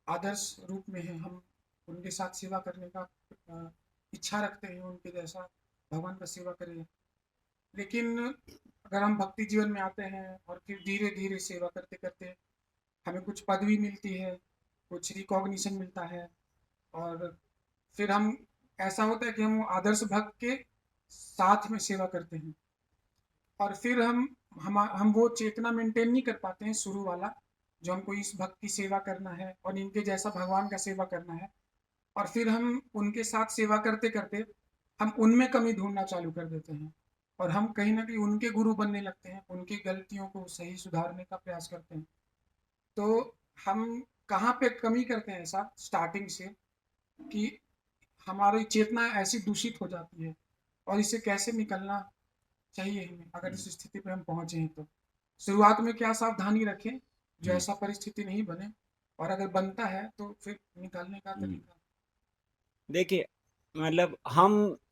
आदर्श रूप में है। हम उनके साथ सेवा करने का इच्छा रखते हैं, उनके जैसा भगवान का सेवा करें। लेकिन अगर हम भक्ति जीवन में आते हैं और फिर धीरे धीरे सेवा करते करते हमें कुछ पदवी मिलती है, कुछ रिकॉग्निशन मिलता है, और फिर हम ऐसा होता है कि हम आदर्श भक्त के साथ में सेवा करते हैं, और फिर हम वो चेतना मेंटेन नहीं कर पाते हैं शुरू वाला, जो हमको इस भक्त की सेवा करना है और इनके जैसा भगवान का सेवा करना है। और फिर हम उनके साथ सेवा करते करते हम उनमें कमी ढूंढना चालू कर देते हैं, और हम कहीं ना कहीं उनके गुरु बनने लगते हैं, उनकी गलतियों को सही सुधारने का प्रयास करते हैं। तो हम कहाँ पे कमी करते हैं ऐसा स्टार्टिंग से कि हमारी चेतना ऐसी दूषित हो जाती है, और इससे कैसे निकलना चाहिए हमें अगर इस स्थिति पे हम पहुंचे हैं? तो शुरुआत में क्या सावधानी रखें जो ऐसा परिस्थिति नहीं बने, और अगर बनता है तो फिर निकालने का तरीका? देखिए, मतलब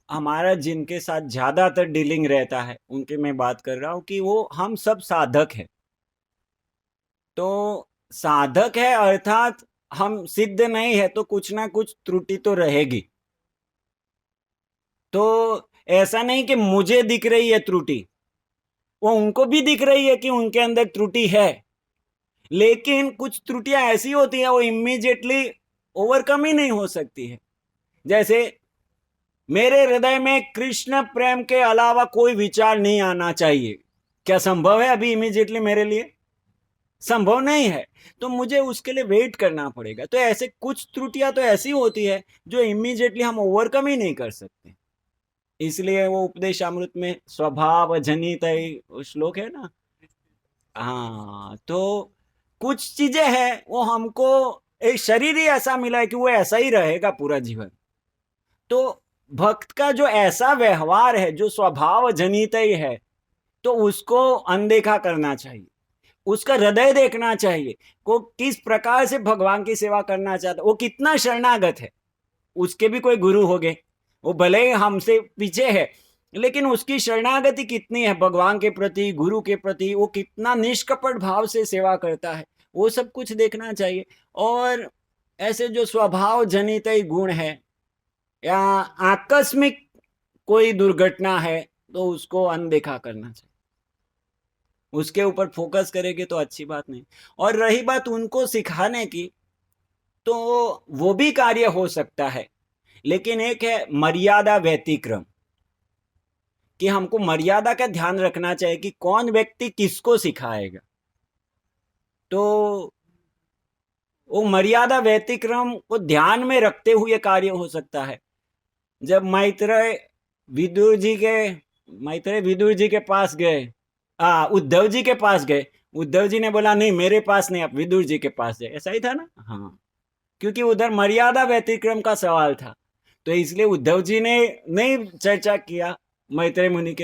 हमारा जिनके साथ ज्यादातर डीलिंग रहता है उनके मैं बात कर रहा हूं कि वो हम सब साधक है। तो साधक है अर्थात हम सिद्ध नहीं है, तो कुछ ना कुछ त्रुटि तो रहेगी। तो ऐसा नहीं कि मुझे दिख रही है त्रुटि, वो उनको भी दिख रही है कि उनके अंदर त्रुटि है, लेकिन कुछ त्रुटियां ऐसी होती हैं वो इमीडिएटली ओवरकम ही नहीं हो सकती है। जैसे मेरे हृदय में कृष्ण प्रेम के अलावा कोई विचार नहीं आना चाहिए, क्या संभव है अभी इमीडिएटली मेरे लिए? संभव नहीं है। तो मुझे उसके लिए वेट करना पड़ेगा। तो ऐसे कुछ त्रुटियां तो ऐसी होती है जो इमीडिएटली हम ओवरकम ही नहीं कर सकते। इसलिए वो उपदेशामृत में स्वभाव जनित श्लोक है ना। हाँ, तो कुछ चीजें हैं वो हमको, एक शरीर ही ऐसा मिला है कि वो ऐसा ही रहेगा पूरा जीवन। तो भक्त का जो ऐसा व्यवहार है जो स्वभाव जनित ही है, तो उसको अनदेखा करना चाहिए, उसका हृदय देखना चाहिए, को किस प्रकार से भगवान की सेवा करना चाहता, वो कितना शरणागत है। उसके भी कोई गुरु हो गए, वो भले ही हमसे पीछे है, लेकिन उसकी शरणागति कितनी है भगवान के प्रति, गुरु के प्रति, वो कितना निष्कपट भाव से सेवा करता है, वो सब कुछ देखना चाहिए। और ऐसे जो स्वभाव जनित गुण है या आकस्मिक कोई दुर्घटना है, तो उसको अनदेखा करना चाहिए, उसके ऊपर फोकस करेंगे तो अच्छी बात नहीं। और रही बात उनको सिखाने की, तो वो भी कार्य हो सकता है, लेकिन एक है मर्यादा व्यतिक्रम, कि हमको मर्यादा का ध्यान रखना चाहिए कि कौन व्यक्ति किसको सिखाएगा। तो वो मर्यादा व्यतिक्रम को ध्यान में रखते हुए कार्य हो सकता है। जब मैत्रेय विदुर जी के पास गए, उद्धव जी के पास गए, उद्धव जी ने बोला नहीं मेरे पास नहीं, आप विदुर जी के पास जाए, ऐसा ही था ना। हाँ, क्योंकि उधर मर्यादा व्यतिक्रम का सवाल था। तो इसलिए उद्धव जी ने नहीं चर्चा किया मैत्रेय मुनि के,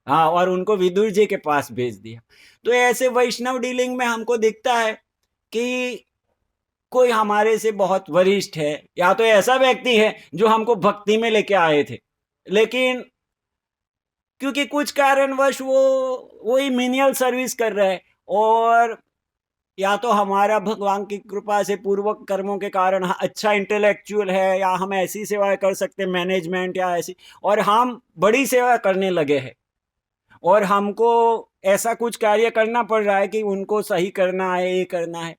हाँ, और उनको विदुर जी के पास भेज दिया। तो ऐसे वैष्णव डीलिंग में हमको दिखता है कि कोई हमारे से बहुत वरिष्ठ है या तो ऐसा व्यक्ति है जो हमको भक्ति में लेके आए थे, लेकिन क्योंकि कुछ कारणवश वो वही मिनियल सर्विस कर रहा है, और या तो हमारा भगवान की कृपा से पूर्व कर्मों के कारण अच्छा इंटेलेक्चुअल है, या हम ऐसी सेवा कर सकते हैं मैनेजमेंट या ऐसी, और हम बड़ी सेवा करने लगे हैं और हमको ऐसा कुछ कार्य करना पड़ रहा है कि उनको सही करना है, ये करना है।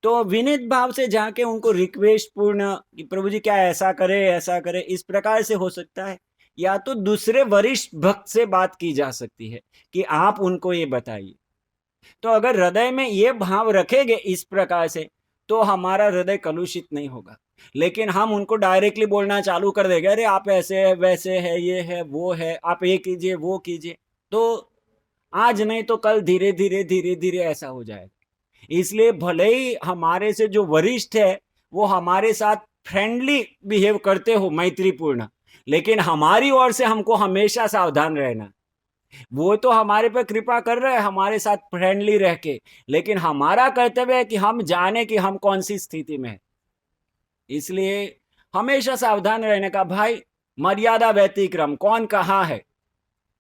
तो विनीत भाव से जाके उनको रिक्वेस्ट पूर्ण कि प्रभु जी क्या ऐसा करे, इस प्रकार से हो सकता है। या तो दूसरे वरिष्ठ भक्त से बात की जा सकती है कि आप उनको ये बताइए। तो अगर हृदय में ये भाव रखेंगे इस प्रकार से, तो हमारा हृदय कलुषित नहीं होगा। लेकिन हम उनको डायरेक्टली बोलना चालू कर देंगे, अरे आप ऐसे है, वैसे है, ये है, वो है, आप ये कीजिए, वो कीजिए, तो आज नहीं तो कल धीरे धीरे ऐसा हो जाएगा। इसलिए भले ही हमारे से जो वरिष्ठ है वो हमारे साथ फ्रेंडली बिहेव करते हो, मैत्रीपूर्ण, लेकिन हमारी ओर से हमको हमेशा सावधान रहना। वो तो हमारे पे कृपा कर रहे हैं हमारे साथ फ्रेंडली रह के, लेकिन हमारा कर्तव्य है कि हम जाने कि हम कौन सी स्थिति में है। इसलिए हमेशा सावधान रहने का, भाई मर्यादा व्यतिक्रम कौन कहाँ है।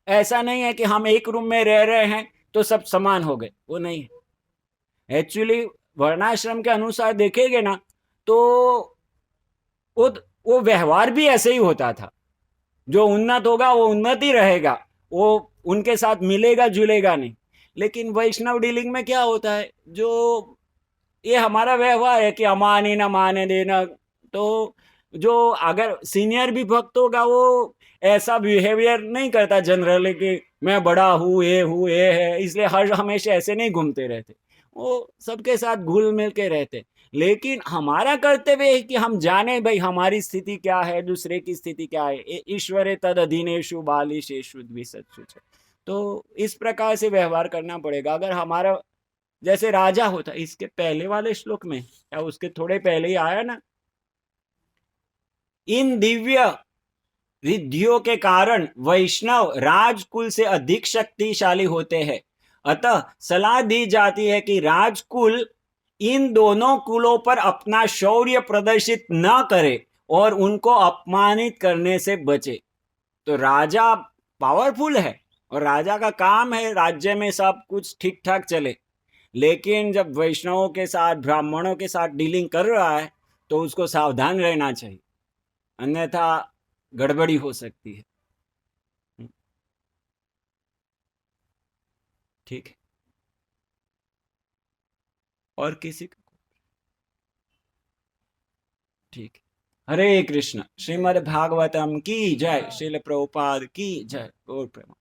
ऐसा नहीं है कि हम एक रूम में रह रहे हैं तो सब समान हो गए, वो नहीं है। एक्चुअली वर्णाश्रम के अनुसार देखेंगे ना तो वो व्यवहार भी ऐसे ही होता था। जो उन्नत होगा वो उन्नत ही रहेगा, वो उनके साथ मिलेगा जुलेगा नहीं। लेकिन वैष्णव डीलिंग में क्या होता है, जो ये हमारा व्यवहार है कि अमानी न माने देना, तो जो अगर सीनियर भी भक्त होगा वो ऐसा बिहेवियर नहीं करता जनरली कि मैं बड़ा हूँ, ये है, इसलिए हर हमेशा ऐसे नहीं घूमते रहते, वो सबके साथ घुल मिल के रहते। लेकिन हमारा कर्तव्य है कि हम जाने भाई हमारी स्थिति क्या है, दूसरे की स्थिति क्या है। ईश्वरे तद अधीनेषु बालिशेषु द्विषत्सु। तो इस प्रकार से व्यवहार करना पड़ेगा। अगर हमारा जैसे राजा होता, इसके पहले वाले श्लोक में या उसके थोड़े पहले ही आया ना, इन दिव्य रिद्धियों के कारण वैष्णव राजकुल से अधिक शक्तिशाली होते हैं। अतः सलाह दी जाती है कि राजकुल इन दोनों कुलों पर अपना शौर्य प्रदर्शित न करे और उनको अपमानित करने से बचे। तो राजा पावरफुल है और राजा का काम है राज्य में सब कुछ ठीक ठाक चले, लेकिन जब वैष्णवों के साथ, ब्राह्मणों के साथ डीलिंग कर रहा है तो उसको सावधान रहना चाहिए, अन्यथा गड़बड़ी हो सकती है। ठीक है, और किसी को? ठीक है। हरे कृष्ण। श्रीमद् भागवतम की जय। श्रील प्रभुपाद की जय। गौर प्रेम।